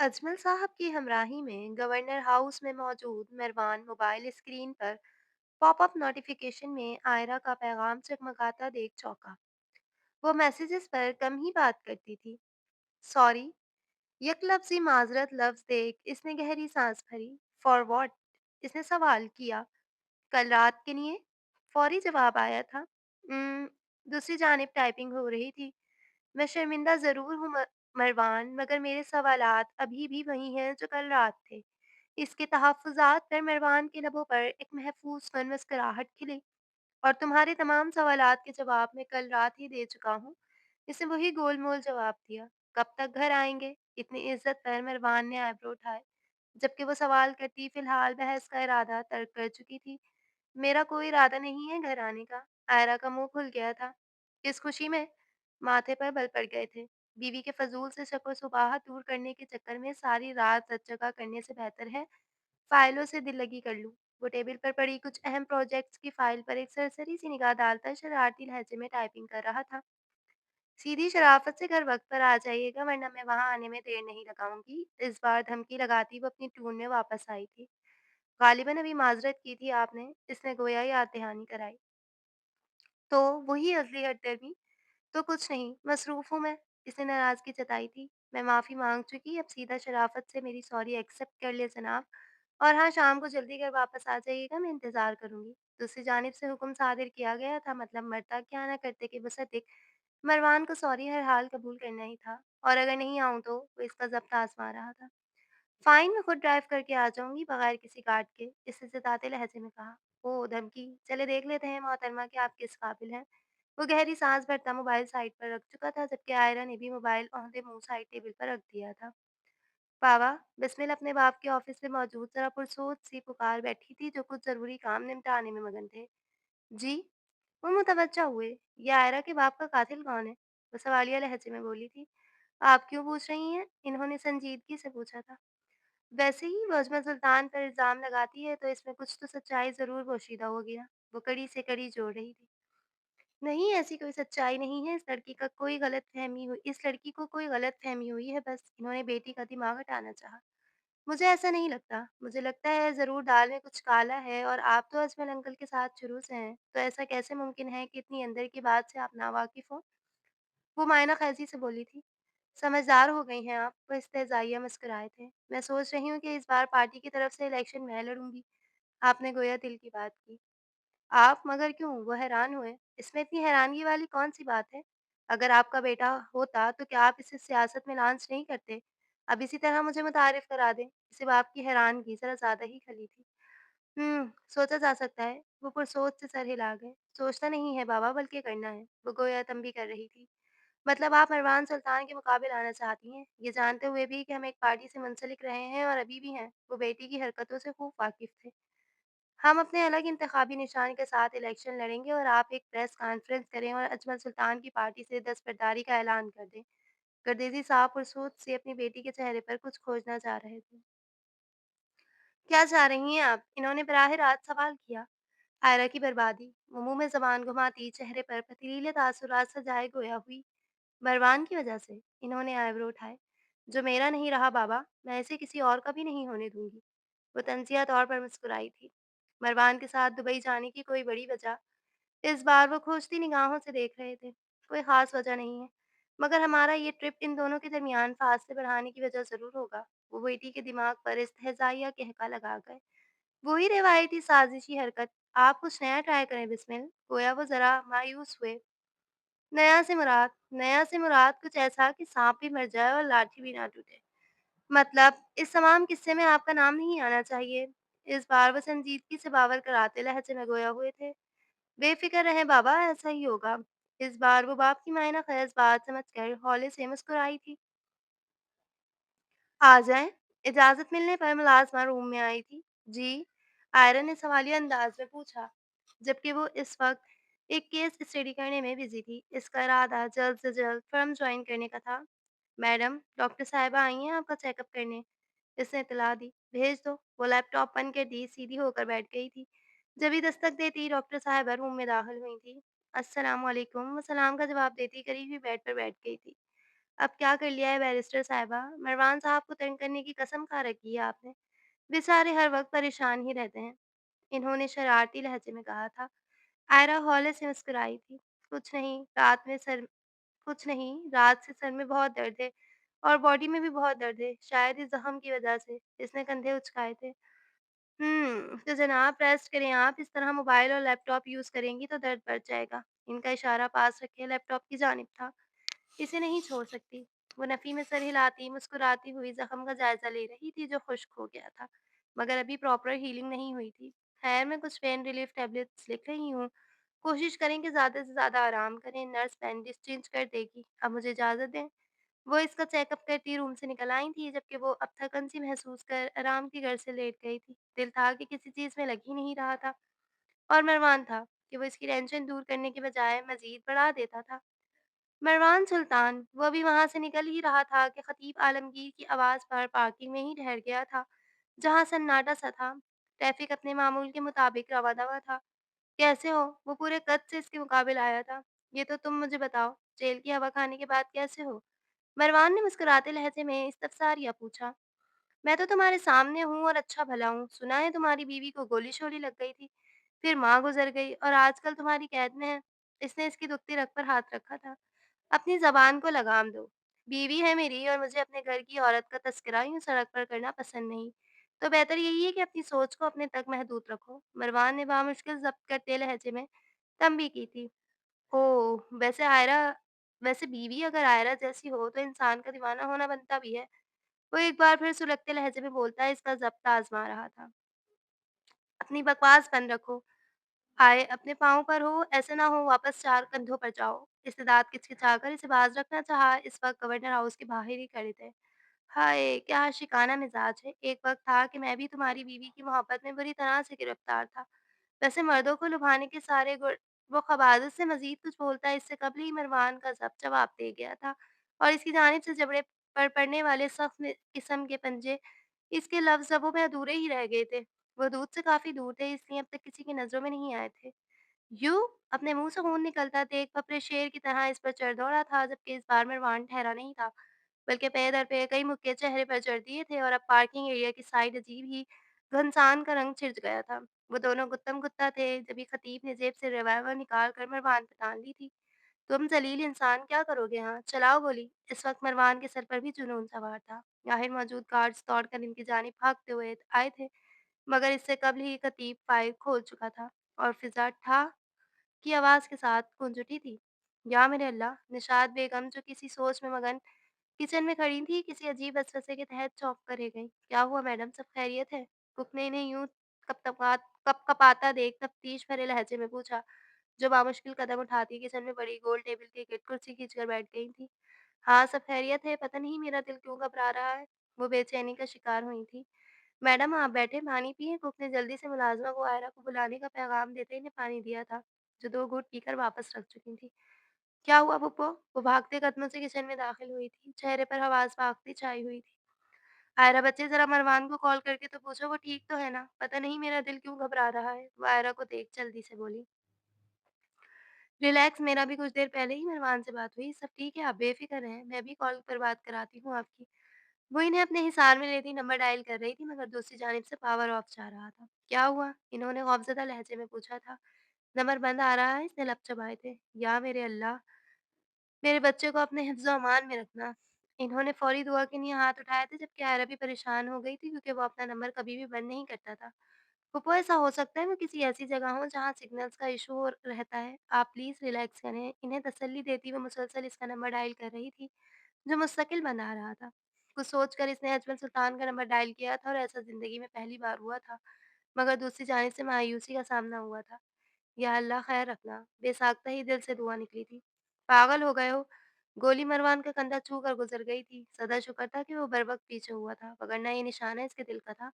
अजमल साहब की हमराही में गवर्नर हाउस में मौजूद मेहरबान मोबाइल स्क्रीन पर पॉपअप नोटिफिकेशन में आयरा का पैगाम चमकाता देख चौंका। वो मैसेजेस पर कम ही बात करती थी। सॉरी, यक लफ्जी माजरत लफ्ज देख इसने गहरी सांस भरी। For what? इसने सवाल किया। कल रात के लिए? फौरी जवाब आया था। "उम्म, दूसरी जानिब टाइपिंग हो रही थी। मैं शर्मिंदा ज़रूर हूँ मरवान, मगर मेरे सवालात अभी भी वही हैं जो कल रात थे।" इसके तहफ़्फ़ुज़ात पर मरवान के लबों पर एक महफ़ूज़ फ़न मुस्कुराहट खिली। "और तुम्हारे तमाम सवालात के जवाब मैं कल रात ही दे चुका हूँ।" इसने वही गोल-मोल जवाब दिया। "कब तक घर आएँगे?" इतनी इज़्ज़त पर मरवान ने आईब्रो उठाए, जबकि वो सवाल करती फ़िलहाल बहस का इरादा तर्क कर चुकी थी। "मेरा कोई इरादा नहीं है घर आने का।" आयरा का मुँह खुल गया था। इस खुशी में माथे पर बल पड़ गए थे। बीवी के फ़ज़ूल से शक-व-शुबहात दूर करने के चक्कर में सारी रात रत-जगा करने से बेहतर है फ़ाइलों से दिल लगी कर लूँ। वो टेबल पर पड़ी कुछ अहम प्रोजेक्ट्स की फ़ाइल पर एक सरसरी सी निगाह डालता शरारती लहजे में टाइपिंग कर रहा था। "सीधी शराफ़त से घर वक़्त पर आ जाइएगा, वरना मैं वहाँ आने में देर नहीं लगाऊँगी।" इस बार धमकी लगाती वो अपनी टून में वापस आई थी। "ग़ालिबन अभी माज़रत की थी आपने?" इसने गोया याद दहानी कराई। "तो वही अज़ली हठधर्मी? तो कुछ नहीं, मसरूफ़ हूँ मैं।" इसने नाराज़गी जताई थी। "मैं माफ़ी माँग चुकी, अब सीधा शराफ़त से मेरी सॉरी एक्सेप्ट कर लें जनाब। और हाँ, शाम को जल्दी घर वापस आ जाइएगा, मैं इंतज़ार करूँगी।" दूसरी जानिब से हुक्म सादिर किया गया था, मतलब मरता क्या ना करते के बसंतिक मरवान को सॉरी हर हाल कबूल करना ही था, और अगर नहीं आऊँ तो वो इसका ज़ब्त आज़मा रहा था। "फ़ाइन, मैं खुद ड्राइव करके आ जाऊँगी बगैर किसी गार्ड के," इसने जताते लहज़े में कहा। "ओह! धमकी? चलें देख लेते हैं मोहतरमा कि आप किस काबिल हैं।" वो गहरी साँस भरता मोबाइल साइड पर रख चुका था, जबकि आयरा ने भी मोबाइल औंधे मुँह साइड टेबल पर रख दिया था। बाबा, बिस्मिल अपने बाप के ऑफ़िस में मौजूद ज़रा पुरसोच सी पुकार बैठी थी, जो कुछ ज़रूरी काम निपटाने में मगन थे। "जी?" वो मुतवज्जा हुए। "ये आयरा के बाप का कातिल कौन है?" वो सवालिया लहज़े में बोली थी। "आप क्यों पूछ रही हैं?" इन्होंने संजीदगी से पूछा था। "वैसे ही वो अजमल सुल्तान पर इल्ज़ाम लगाती है, तो इसमें कुछ तो सच्चाई ज़रूर पोशीदा होगी ना?" वो कड़ी से कड़ी जोड़ रही थी। "नहीं, ऐसी कोई सच्चाई नहीं है, इस लड़की को कोई गलतफ़हमी हुई है बस।" इन्होंने बेटी का दिमाग हटाना चाहा। "मुझे ऐसा नहीं लगता। मुझे लगता है ज़रूर दाल में कुछ काला है, और आप तो अजमल अंकल के साथ शुरू से हैं, तो ऐसा कैसे मुमकिन है कि इतनी अंदर की बात से आप नावाकिफ़ हो?" वो मायना ख़ैज़ी से बोली थी। "समझदार हो गई हैं आप।" वो इस्तेज़ाइया मुस्कुराए थे। "मैं सोच रही हूँ कि इस बार पार्टी की तरफ से इलेक्शन मैं लड़ूँगी।" आपने गोया दिल की बात की। "आप? मगर क्यों?" वो हैरान हुए। "इसमें इतनी हैरानगी वाली कौन-सी बात है? अगर आपका बेटा होता, तो क्या आप इसे सियासत में लॉन्च नहीं करते? अब इसी तरह मुझे मुतारिफ़ करा दें।" इसे बाप की हैरानगी ज़रा ज़्यादा ही खली थी। सोचा जा सकता है।" वो पुरसोच से सर हिला गए। "सोचना नहीं है बाबा, बल्कि करना है।" वो गोया तंबी कर रही थी। "मतलब आप मरवान सुल्तान के मुकाबिल आना चाहती हैं, ये जानते हुए भी कि हम एक पार्टी से मुंसलिक रहे हैं और अभी भी हैं।" वो बेटी की हरकतों से खूब वाकिफ़ थे। "हम अपने अलग इंतखाबी निशान के साथ इलेक्शन लड़ेंगे, और आप एक प्रेस कॉन्फ्रेंस करें और अजमल सुल्तान की पार्टी से दस्तबरदारी का ऐलान कर दें।" गर्देज़ी साहब पुरसोच से अपनी बेटी के चेहरे पर कुछ खोजना चाह रहे थे। "क्या चाह रही हैं आप?" इन्होंने बराह रास्त सवाल किया। आयरा की बर्बादी। वो मुँह में ज़बान घुमाती चेहरे पर पथरीले तासुरात सजाए गोया हुई। "मरवान की वजह से?" इन्होंने आईब्रो उठाए। "जो मेरा नहीं रहा बाबा, मैं इसे किसी और का भी नहीं होने दूँगी।" वो तंज़िया तौर पर मुस्कुराई थी। "मरवान के साथ दुबई जाने की कोई बड़ी वजह?" इस बार वो खोजती निगाहों से देख रहे थे। "कोई ख़ास वजह नहीं है, मगर हमारा ये ट्रिप इन दोनों के दरमियान फ़ासले बढ़ाने की वजह ज़रूर होगा।" वो बेटी के दिमाग पर इस्तेहज़ाइया कहका लगा गए। "वही रिवायती साज़िशी हरकत, आप कुछ नया ट्राई करें बिस्मिल।" गोया वो ज़रा मायूस हुए। नया से मुराद कुछ ऐसा कि साँप भी मर जाए और लाठी भी ना टूटे।" "मतलब इस तमाम किस्से में आपका नाम नहीं आना चाहिए।" इस बार वो संजीदगी से बावर कराते लहज़े में गोया हुए थे। "बेफ़िक्र रहें बाबा, ऐसा ही होगा।" इस बार वो बाप की मायना ख़ैज़ बात समझकर हौले से मुस्कुराई थी। "आ जाएँ?" इजाज़त मिलने पर मुलाज़िमा रूम में आई थी। "जी?" आयरन ने सवालिया अंदाज़ में पूछा, जबकि वो इस वक़्त एक केस स्टडी करने में बिज़ी थी। इसका इरादा जल्द से जल्द फ़र्म जॉइन करने का था। "मैडम, डॉक्टर साहिबा आई हैं आपका चेकअप करने।" इसने इत्तला दी। "भेज दो।" वो लैपटॉप बंद कर दिए सीधी होकर बैठ गई थी। जब ही दस्तक देती डॉक्टर साहिबा रूम में दाख़िल हुई थी। "अस्सलाम वालेकुम।" वो सलाम का जवाब देती करीब ही बेड पर बैठ गई थी। अब क्या कर लिया है बैरिस्टर साहिबा? मरवान साहब को तंग करने की कसम खा रखी है आपने। बेचारे हर वक़्त परेशान ही रहते हैं। इन्होंने शरारती लहजे में कहा था। आयरा हौले से मुस्कुराई थी। कुछ नहीं, कुछ नहीं, रात से सर में बहुत दर्द है और बॉडी में भी बहुत दर्द है। शायद इस ज़ख्म की वजह से। इसने कंधे उचकाए थे। तो जनाब रेस्ट करें आप। इस तरह मोबाइल और लैपटॉप यूज़ करेंगी तो दर्द बढ़ जाएगा। इनका इशारा पास रखे लैपटॉप की जानिब था। इसे नहीं छोड़ सकती। वो नफ़ी में सर हिलाती, मुस्कुराती हुई ज़ख्म का जायज़ा ले रही थी जो खुश्क हो गया था, मगर अभी प्रॉपर हीलिंग नहीं हुई थी। खैर मैं कुछ पेन रिलीफ टैबलेट्स लिख रही हूँ। कोशिश करें कि ज़्यादा से ज़्यादा आराम करें। नर्स बैंडेज चेंज कर देगी। अब मुझे इजाज़त दें। वो इसका चेकअप करती रूम से निकल आई थी, जबकि वो अब थकन-सी महसूस कर आराम की गर्द से लेट गई थी। दिल था कि किसी चीज़ में लग ही नहीं रहा था और मरवान था कि वो इसकी टेंशन दूर करने के बजाय मज़ीद बढ़ा देता था। मरवान सुल्तान, वो अभी वहाँ से निकल ही रहा था कि खतीब आलमगीर की आवाज़ पर पार्किंग में ही ठहर गया था, जहाँ सन्नाटा-सा था। ट्रैफ़िक अपने मामूल के मुताबिक रवां-दवां था। "कैसे हो?" वो पूरे कद से इसके मुकाबिल आया था। "ये तो तुम मुझे बताओ, जेल की हवा खाने के बाद कैसे हो?" मरवान ने मुस्कुराते लहजे में इस्तफसारिया पूछा। मैं तो तुम्हारे सामने हूँ और अच्छा भला हूँ। सुना है तुम्हारी बीवी को गोली-शोली लग गई थी, फिर माँ गुज़र गई और आजकल तुम्हारी कैद में है। इसने इसकी दुखती रग पर हाथ रखा था। अपनी ज़बान को लगाम दो। बीवी है मेरी और मुझे अपने घर की औरत का तज़किरा यूँ सड़क पर करना पसंद नहीं। तो बेहतर यही है कि अपनी सोच को अपने तक महदूद रखो। मरवान ने बामुश्किल ज़ब्त करते लहजे में तंबी की थी। ओह! वैसे बीवी अगर आयरा जैसी हो तो इंसान का दीवाना होना बनता भी है। वो एक बार फिर सुलगते लहजे में बोलता इसका ज़ब्त आज़मा रहा था। अपनी बकवास बंद रखो। आए अपने पाँव पर हो, ऐसे ना हो वापस 4 कंधों पर जाओ। इस्तेदाद किचकिचाकर इसे बाज़ रखना चाहा, इस वक़्त गवर्नर हाउस के बाहर ही खड़े थे। हाय! क्या आशिकाना मिज़ाज है। एक वक़्त था कि मैं भी तुम्हारी बीवी की मोहब्बत में बुरी तरह से गिरफ़्तार था। वैसे मर्दों को लुभाने के सारे गुण वो ख़बाज़त से मज़ीद कुछ बोलता इससे कबल ही मरवान का ज़ब्त जवाब दे गया था और इसकी जानिब से जबड़े पर पड़ने वाले सख्त किस्म के पंजे इसके लफ्ज़ लबों में अधूरे ही रह गए थे। वो दूध से काफ़ी दूर थे इसलिए अब तक किसी की नज़रों में नहीं आए थे। यूँ? अपने मुँह से खून निकलता देख फपरे शेर की तरह इस पर चढ़ दौड़ा था, जबकि इस बार मरवान ठहरा नहीं था, बल्कि पे दर पे कई मुक्के चेहरे पर जड़ दिए थे और अब पार्किंग एरिया की साइड अजीब ही घनसान का रंग छिड़ गया था। वो दोनों गुत्तम-गुत्ता थे, जभी खतीब ने जेब से रिवाल्वर निकाल कर मरवान पे तान ली थी। तुम ज़लील इंसान क्या करोगे यहाँ? चलाओ गोली। इस वक़्त मरवान के सर पर भी जुनून सवार था। बाहिर मौजूद गार्ड्स दौड़कर इनकी जानिब भागते हुए आए थे, मगर इससे कबल ही खतीब फाइल खोल चुका था और फिज़ा ठा की आवाज़ के साथ गूंज उठी थी। या मेरे अल्लाह! निशात बेगम जो किसी सोच में मगन किचन में खड़ी थी, किसी अजीब वसवसे के तहत चौंक कर रह गईं। क्या हुआ मैडम, सब खैरियत है? कुक ने इन्हें यूँ कँपकँपाता देख तफ्तीश भरे लहजे में पूछा, जो बामुश्किल कदम उठाती किचन में पड़ी गोल टेबल के इर्द कुर्सी खींचकर बैठ गई थी। हाँ, सब खैरियत है, पता नहीं मेरा दिल क्यों घबरा रहा है? वो बेचैनी का शिकार हुई थी। मैडम आप बैठें, पानी पिएँ? कुक ने जल्दी से मुलाज़िमा को आयरा को बुलाने का पैगाम देते इन्हें पानी दिया था, जो 2 घूँट पीकर वापस रख चुकी थी। क्या हुआ पुप्पो? वो भागते कदमों से किचन में दाखिल हुई थी, चेहरे पर हवास फाख्ती छाई हुई थी। आयरा बच्चे ज़रा मरवान को कॉल करके तो पूछो वो ठीक तो है ना? पता नहीं मेरा दिल क्यों घबरा रहा है? वो आयरा को देख जल्दी से बोली। रिलैक्स, मेरा भी कुछ देर पहले ही मरवान से बात हुई, सब ठीक है, आप बेफ़िक्र रहें, मैं भी कॉल पर बात कराती हूँ आपकी। वो इन्हें अपने हिसार में लेती नंबर डायल कर रही थी, मगर दूसरी जानिब से पावर ऑफ जा रहा था। क्या हुआ? इन्होंने खौफज़दा लहजे में पूछा था। नंबर बंद आ रहा है, इसने लब चबाए थे। या मेरे अल्लाह! मेरे बच्चे को अपने हिफ्ज़-ओ-अमान में रखना। इन्होंने फ़ौरी दुआ के लिए हाथ उठाए थे, जबकि आयरा भी परेशान हो गई थी क्योंकि वो अपना नंबर कभी भी बंद नहीं करता था। फूफो ऐसा हो सकता है वो किसी ऐसी जगह हो जहाँ सिग्नल्स का इशू हो रहता है। आप प्लीज़ रिलैक्स करें। इन्हें तसल्ली देती हुए मुसलसल इसका नंबर डायल कर रही थी, जो मुस्तकिल बंद आ रहा था। कुछ सोचकर इसने अजमल सुल्तान का नंबर डायल किया था और ऐसा ज़िंदगी में पहली बार हुआ था, मगर दूसरी जानिब से मायूसी का सामना हुआ था। या अल्लाह खैर रखना, बेसाख्ता ही दिल से दुआ निकली थी। पागल हो गए हो? गोली मरवान का कंधा छू कर गुज़र गई थी। सदा शुक्र था कि वो बरवक़्त पीछे हुआ था, वगरना ये निशाना इसके दिल का था।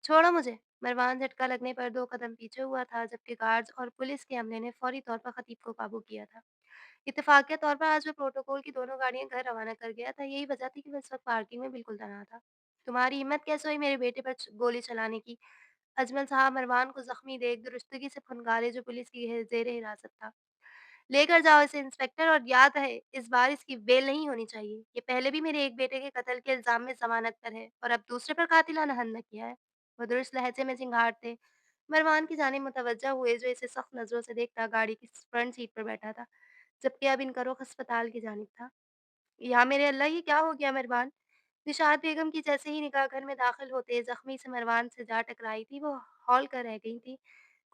छोड़ो मुझे। मरवान झटका लगने पर 2 कदम पीछे हुआ था, जबकि गार्ड्स और पुलिस के अमले ने फौरी तौर पर खतीब को काबू किया था। इत्तेफ़ाक़िया तौर पर आज वो प्रोटोकॉल की दोनों गाड़ियाँ घर रवाना कर गया था, यही वजह थी कि वो इस वक़्त पार्किंग में बिल्कुल तन्हा था। तुम्हारी हिम्मत कैसे हुई मेरे बेटे पर गोली चलाने की? अजमल साहब मरवान को ज़ख्मी देख दुरुस्तगी से फुनकारे जो पुलिस की ज़ेर हिरासत था। लेकर जाओ इसे इंस्पेक्टर, और याद रहे इस बार इसकी बेल नहीं होनी चाहिए। ये पहले भी मेरे एक बेटे के कत्ल के इल्ज़ाम में ज़मानत पर है और अब दूसरे पर कातिलाना हमला किया है। वो दुरुस्त लहजे में चिंगारते मरवान की जानिब मुतवज्जा हुए, जो इसे सख्त नज़रों से देखता गाड़ी की फ्रंट सीट पर बैठा था, जबकि अब इनका रुख अस्पताल की जानिब था। या मेरे अल्लाह! ये क्या हो गया मरवान? निशात बेगम की जैसे ही निगाह घर में दाखिल होते ज़ख्मी से मरवान से जा टकराई थी, वो हौल कर रह गई थी।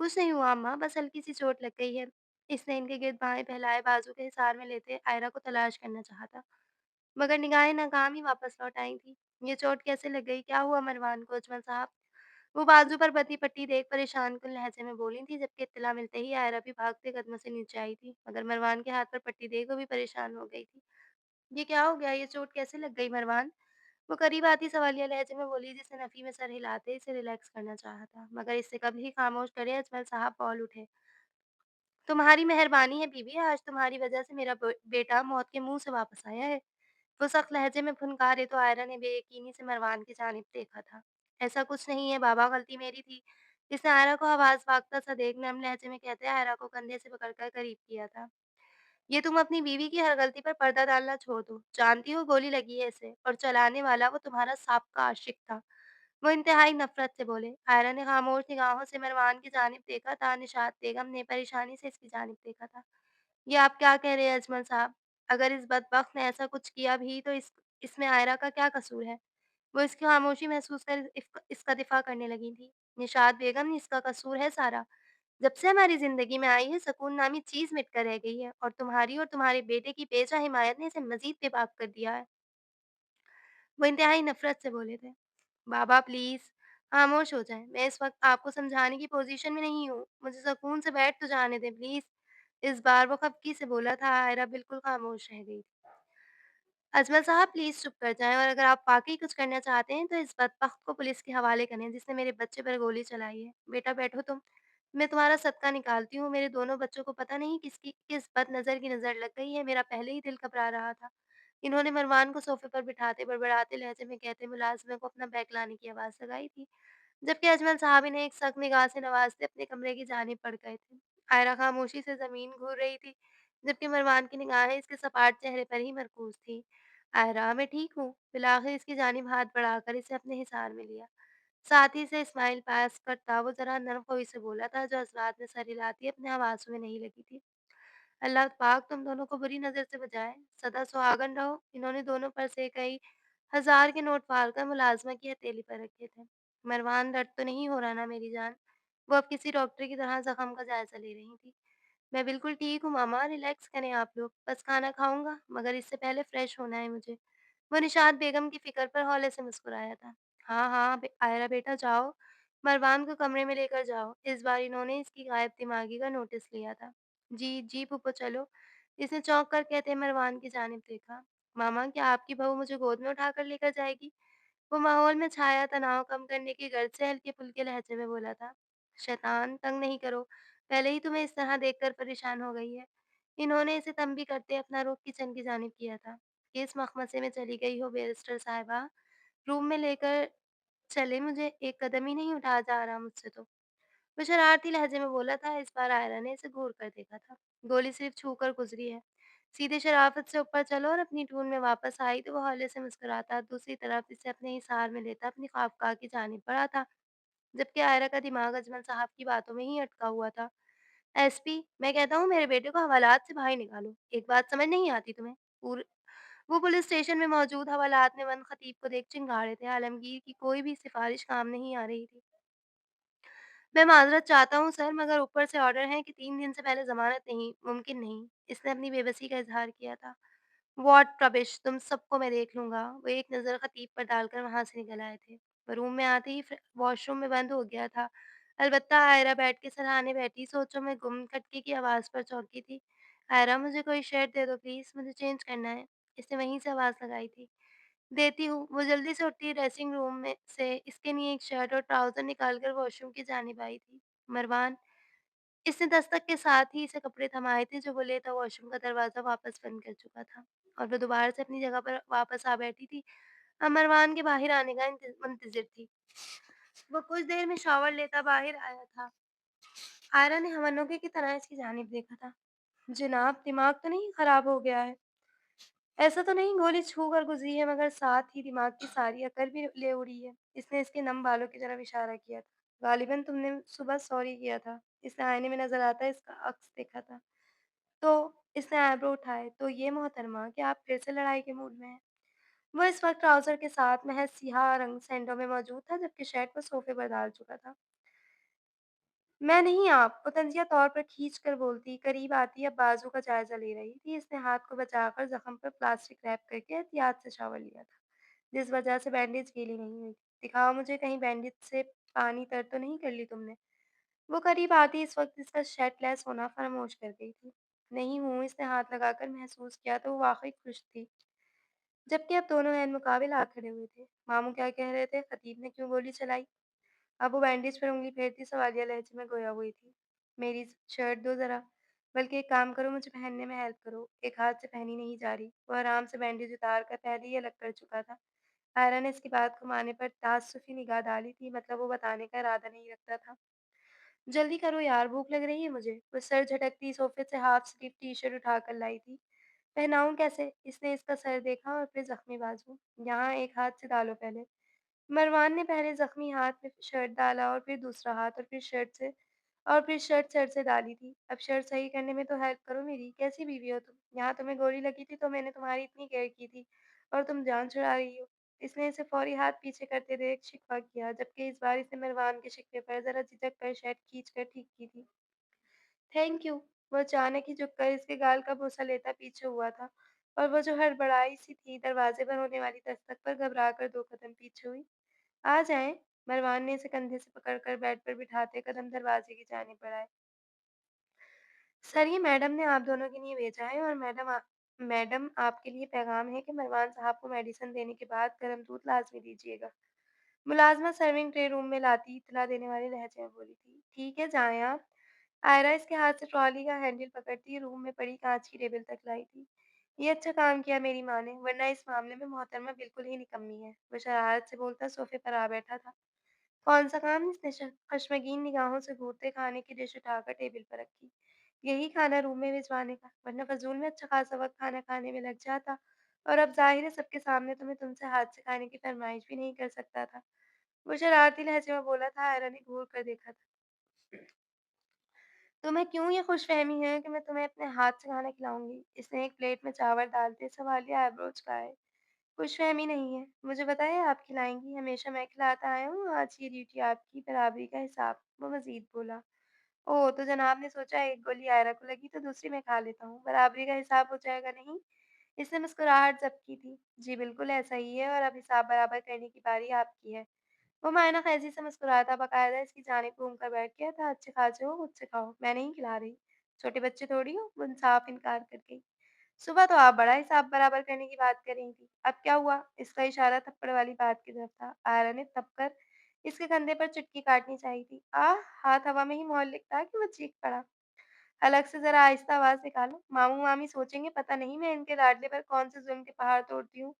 कुछ नहीं हुआ अम्मा, बस हल्की-सी चोट लग गई है। इसने इनके गिर्द बाहें फैलाए बाजू के हिसार में लेते आयरा को तलाश करना चाहा था, मगर निगाहें नाकाम ही वापस लौट आई थी। ये चोट कैसे लग गई? क्या हुआ मरवान को अजमल साहब? वो बाजू पर बंधी पट्टी देख परेशान-कुन लहजे में बोली थी, जबकि इत्तला मिलते ही आयरा भी भागते कदमों से नीचे आई थी, मगर मरवान के हाथ पर पट्टी देख वो भी परेशान हो गई थी। ये क्या हो गया? ये चोट कैसे लग गई मरवान? वो करीब आती सवालिया लहजे में बोली, जिसने नफ़ी में सर हिलाते इसे रिलैक्स करना चाहा था, मगर इससे कब ही खामोश करे अजमल साहब बोल उठे। तुम्हारी मेहरबानी है बीवी, आज तुम्हारी वजह से मेरा बेटा मौत के मुँह से वापस आया है। वो सख्त लहजे में फुनकारे तो आयरा ने बेयकीनी से मरवान की जानिब देखा था। ऐसा कुछ नहीं है बाबा, गलती मेरी थी। इसने आयरा को आवाज़ भागता सा देख नम लहजे में कहते आयरा को कंधे से पकड़कर करीब किया था। ये तुम अपनी बीवी की हर गलती पर पर्दा डालना छोड़ दो। जानती हो गोली लगी है इसे, और चलाने वाला वो तुम्हारा साबका आशिक था। वो इंतहाई नफ़रत से बोले। आयरा ने खामोश निगाहों से मरवान की जानिब देखा था। निशात बेगम ने परेशानी से इसकी जानिब देखा था। ये आप क्या कह रहे हैं अजमल साहब? अगर इस बदबख्त ने ऐसा कुछ किया भी तो इसमें आयरा का क्या कसूर है? वो इसकी खामोशी महसूस कर इसका दिफ़ा करने लगी थी। निशात बेगम, इसका कसूर है सारा। जब से हमारी ज़िंदगी में आई है, सुकून नामी चीज़ मिट कर रह गई है, और तुम्हारी और तुम्हारे बेटे की बेजा हिमायत ने इसे मज़ीद बेबाक कर दिया है। वो इंतहाई नफ़रत से बोले थे। बाबा प्लीज़ खामोश हो जाएँ। मैं इस वक़्त आपको समझाने की पोज़ीशन में नहीं हूँ। मुझे सुकून से बैठ तो जाने दें प्लीज़। इस बार वो खफ़गी से बोला था। आयरा बिल्कुल खामोश रह गई। अजमल साहब प्लीज़ चुप कर जाएँ, और अगर आप वाक़ई कुछ करना चाहते हैं तो इस बदबख्त को पुलिस के हवाले करें जिसने मेरे बच्चे पर गोली चलाई है। बेटा बैठो तुम, मैं तुम्हारा सदका निकालती हूँ। मेरे दोनों बच्चों को पता नहीं किस बदनज़र की नज़र लग गई है। मेरा पहले ही दिल घबरा रहा था। इन्होंने मरवान को सोफ़े पर बिठाते बड़बड़ाते लहज़े में कहते मुलाज़िम को अपना बैग लाने की आवाज़ लगाई थी। जबकि अजमल साहब इन्हें एक सख्त निगाह से नवाज़ते अपने कमरे की जानिब बढ़ गए थे। आयरा खामोशी से ज़मीन घूर रही थी, जबकि मरवान की निगाहें इसके सपाट चेहरे पर ही मरकूज़ थीं। आयरा, मैं ठीक हूँ। फिलहाल इसकी जानिब हाथ बढ़ाकर इसे अपने हिसार में लिया। साथ ही से स्माइल पास करता वो ज़रा नरम ख़ोई से बोला था, जो अज़रात में सर हिलाती अपने हवासों में नहीं लगी थी। अल्लाह पाक तुम दोनों को बुरी नज़र से बचाए, सदा सुहागन रहो। इन्होंने दोनों पर से कई हज़ार के नोट फाड़कर मुलाज़िमा की हथेली पर रखे थे। मरवान, दर्द तो नहीं हो रहा ना मेरी जान? वो अब किसी डॉक्टर की तरह ज़ख्म का जायज़ा ले रही थी। मैं बिल्कुल ठीक हूँ मामा, रिलैक्स करें आप लोग। बस खाना खाऊँगा, मगर इससे पहले फ्रेश होना है मुझे। वो निशात बेगम की फ़िक्र पर हौले से मुस्कुराया था। हाँ, हाँ, आयरा बेटा जाओ, मरवान को कमरे में लेकर जाओ। इस बार इन्होंने इसकी गायब दिमागी का नोटिस लिया था। जी, जी फूफो चलो। इसने चौंक कर कहते मरवान की जानिब देखा। मामा, क्या आपकी बहू मुझे गोद में उठाकर लेकर जाएगी? वो माहौल में छाया तनाव कम करने की गर्ज से हल्के-फुल्के लहजे में बोला था। शैतान, तंग नहीं करो, पहले ही तुम्हें इस तरह देखकर परेशान हो गई है। इन्होंने इसे तंबी करते अपना रुख किचन की जानिब किया था। किस मखमसे में चली गई हो बैरिस्टर साहिबा? रूम में लेकर चले मुझे, एक कदम ही नहीं उठाया जा रहा मुझसे तो। वो शरारती लहजे में बोला था। इस बार आयरा ने इसे घूर कर देखा था। गोली सिर्फ छू कर गुजरी है। सीधे शराफत से ऊपर चलो, और अपनी टून में वापस आई तो वो हौले से मुस्कुराता दूसरी तरफ इसे अपने हिसार में लेता अपनी ख्वाबगाह की जानिब बढ़ा था, जबकि आयरा का दिमाग अजमल साहब की बातों में ही अटका हुआ था। एसपी, मैं कहता हूँ मेरे बेटे को हवालात से बाहर निकालो। एक बात समझ नहीं आती तुम्हें? पूर वो पुलिस स्टेशन में मौजूद हवालात में बंद खतीब को देख चिंगाड़े थे। आलमगीर की कोई भी सिफारिश काम नहीं आ रही थी। मैं माज़रत चाहता हूँ सर, मगर ऊपर से ऑर्डर है कि 3 दिन से पहले ज़मानत नहीं, मुमकिन नहीं। इसने अपनी बेबसी का इज़हार किया था। What rubbish! तुम सबको मैं देख लूँगा। वो एक नज़र खतीब पर डालकर वहाँ से निकल आए थे। वो रूम में आते ही वॉशरूम में बंद हो गया था। अलबत्ता आयरा बैठ के सराहने बैठी, सोचों में गुम, खटके की आवाज़ पर चौंकी थी। आयरा, मुझे कोई शर्ट दे दो प्लीज़, मुझे चेंज करना है। इसने वहीं से आवाज़ लगाई थी। देती हूँ। वो जल्दी से उठती ड्रेसिंग रूम में से इसके लिए एक शर्ट और ट्राउज़र निकाल कर वॉशरूम की जानिब आई थी। मरवान, इसने दस्तक के साथ ही इसे कपड़े थमाए थे, जो वो लेता वॉशरूम का दरवाज़ा वापस बंद कर चुका था, और वो दोबारा से अपनी जगह पर वापस आ बैठी थी। अब मरवान के बाहर आने का मुंतज़िर थी। वो कुछ देर में शॉवर लेता बाहर आया था। आयरा ने हमनोगे की तरह इसकी जानिब देखा था। जनाब, दिमाग तो नहीं खराब हो गया है? ऐसा तो नहीं गोली छू कर गुजरी है, मगर साथ ही दिमाग की सारी अकल भी ले उड़ी है। इसने इसके नम बालों की तरफ इशारा किया था। गालिबन तुमने सुबह सॉरी किया था। इसने आईने में नजर आता इसका अक्स देखा था। तो इसने आईब्रो उठाए। तो ये मोहतरमा कि आप फिर से लड़ाई के मूड में हैं। वो इस वक्त ट्राउजर के साथ महज सियाह रंग सैंडो में मौजूद था, जबकि शर्ट को सोफे पर डाल चुका था। मैं नहीं, आप, वो तंजिया तौर पर खींच कर बोलती, करीब आती, अब बाजू का जायजा ले रही थी। इसने हाथ को बचाकर जख्म पर प्लास्टिक रैप करके एहतियात से शावर लिया था, जिस वजह से बैंडेज गीली नहीं हुई थी। दिखाओ मुझे, कहीं बैंडेज से पानी तर तो नहीं कर ली तुमने? वो करीब आती इस वक्त इसका शर्टलेस होना फरामोश कर गई थी। नहीं हूँ, इसने हाथ लगाकर महसूस किया तो वो वाकई खुश थी, जबकि अब दोनों एन मुकाबिल आ खड़े हुए थे। मामू क्या कह रहे थे? खतीब ने क्यों गोली चलाई? अब वो बैंडेज पर उँगली फेरती सवालिया लहजे में गोया हुई थी। मेरी शर्ट दो ज़रा, बल्कि एक काम करो, मुझे पहनने में हेल्प करो। एक हाथ से पहनी नहीं जा रही। वो आराम से बैंडेज उतार कर पहले ही अलग कर चुका था। आयरा ने इसकी बात को मानने पर ताज्जुबी निगाह डाली थी, मतलब वो बताने का इरादा नहीं रखता था। जल्दी करो यार, भूख लग रही है मुझे। वो सर झटकती सोफे से हाफ स्लीव टी-शर्ट उठा कर लाई थी। पहनाऊँ कैसे? इसने इसका सर देखा और फिर ज़ख्मी बाजू। यहाँ एक हाथ से डालो पहले। मरवान ने पहले ज़ख्मी हाथ में शर्ट डाला और फिर दूसरा हाथ, और फिर शर्ट सर से डाली थी। अब शर्ट सही करने में तो हेल्प करो मेरी। कैसी बीवी हो तुम? यहाँ तुम्हें गोली लगी थी तो मैंने तुम्हारी इतनी केयर की थी, और तुम जान छुड़ा रही हो। इसने इसे फौरी हाथ पीछे करते हुए एक शिकवा किया, जबकि इस बार इसने मरवान के शिकवे पर ज़रा झिझक कर शर्ट खींच कर ठीक की थी। Thank you. वो अचानक ही झुककर इसके गाल का बोसा लेता पीछे हुआ था, और वो जो हड़बड़ाई सी थी दरवाजे पर होने वाली दस्तक पर घबरा कर 2 कदम पीछे हुई। आ जाएँ। मरवान ने इसे कंधे से पकड़कर बेड पर बिठाते कदम दरवाजे की जानिब बढ़ाए। सर, ये मैडम ने आप दोनों के लिए भेजा है, और मैडम आपके लिए पैगाम है कि मरवान साहब को मेडिसिन देने के बाद गर्म दूध लाज़मी दीजिएगा। मुलाज़िमा सर्विंग ट्रे रूम में लाती इत्तला देने वाले लहजे में बोली थी। ठीक है, जाएँ आप। आयरा इसके हाथ से ट्रॉली का हैंडल पकड़ती रूम में पड़ी कांच की टेबल तक लाई थी। ये अच्छा काम किया मेरी माँ ने, वरना इस मामले में मोहतरमा बिल्कुल ही निकम्मी है। वो शरारत से बोलता सोफे पर आ बैठा था। कौन सा काम? इसने खश्मगीन निगाहों से घूरते खाने की डिश उठाकर टेबल पर रखी। यही खाना रूम में भिजवाने का, वरना फजूल में अच्छा खासा वक्त खाना खाने में लग जाता, और अब जाहिर है सबके सामने तो मैं तुमसे हाथ से खाने की फरमाइश भी नहीं कर सकता था। वो शरारती लहजे में बोला था। आयरा ने घूर कर देखा था। तुम्हें क्यों ये खुशफहमी है कि मैं तुम्हें अपने हाथ से खाना खिलाऊंगी? इसने एक प्लेट में चावल डालते सवालिया आईब्रो उचकाए। खुशफहमी नहीं है, मुझे पता है आप खिलाएंगी, हमेशा मैं खिलाता आया हूँ, आज ये ड्यूटी आपकी, बराबरी का हिसाब। वो मजीद बोला। ओह! तो जनाब ने सोचा एक गोली आयरा को लगी तो दूसरी मैं खा लेता हूँ, बराबरी का हिसाब हो जाएगा नहीं? इसने मुस्कुराहट ज़ब्त की थी। जी बिल्कुल ऐसा ही है, और अब हिसाब बराबर करने की बारी आपकी है। वो मायना ख़ैज़ी से मुस्कुराता बाकायदा इसकी जानिब घूमकर बैठ गया था। अच्छे खासे हो, मुझसे खाओ, मैं नहीं खिला रही। छोटे बच्चे थोड़ी हो, वो साफ इनकार कर गई। सुबह तो आप बड़ा हिसाब बराबर करने की बात कर रही थी, अब क्या हुआ? इसका इशारा थप्पड़ वाली बात की तरफ था। आयरा ने थपकर इसके कंधे पर चुटकी काटनी चाहिए थी। आह! हाथ हवा में ही मोहल्लिक था कि वो चीख पड़ा। अलग से ज़रा आहिस्ता आवाज़ निकालो, मामू-मामी सोचेंगे पता नहीं मैं इनके लाडले पर कौन से ज़ुल्म के पहाड़ तोड़ती हूँ।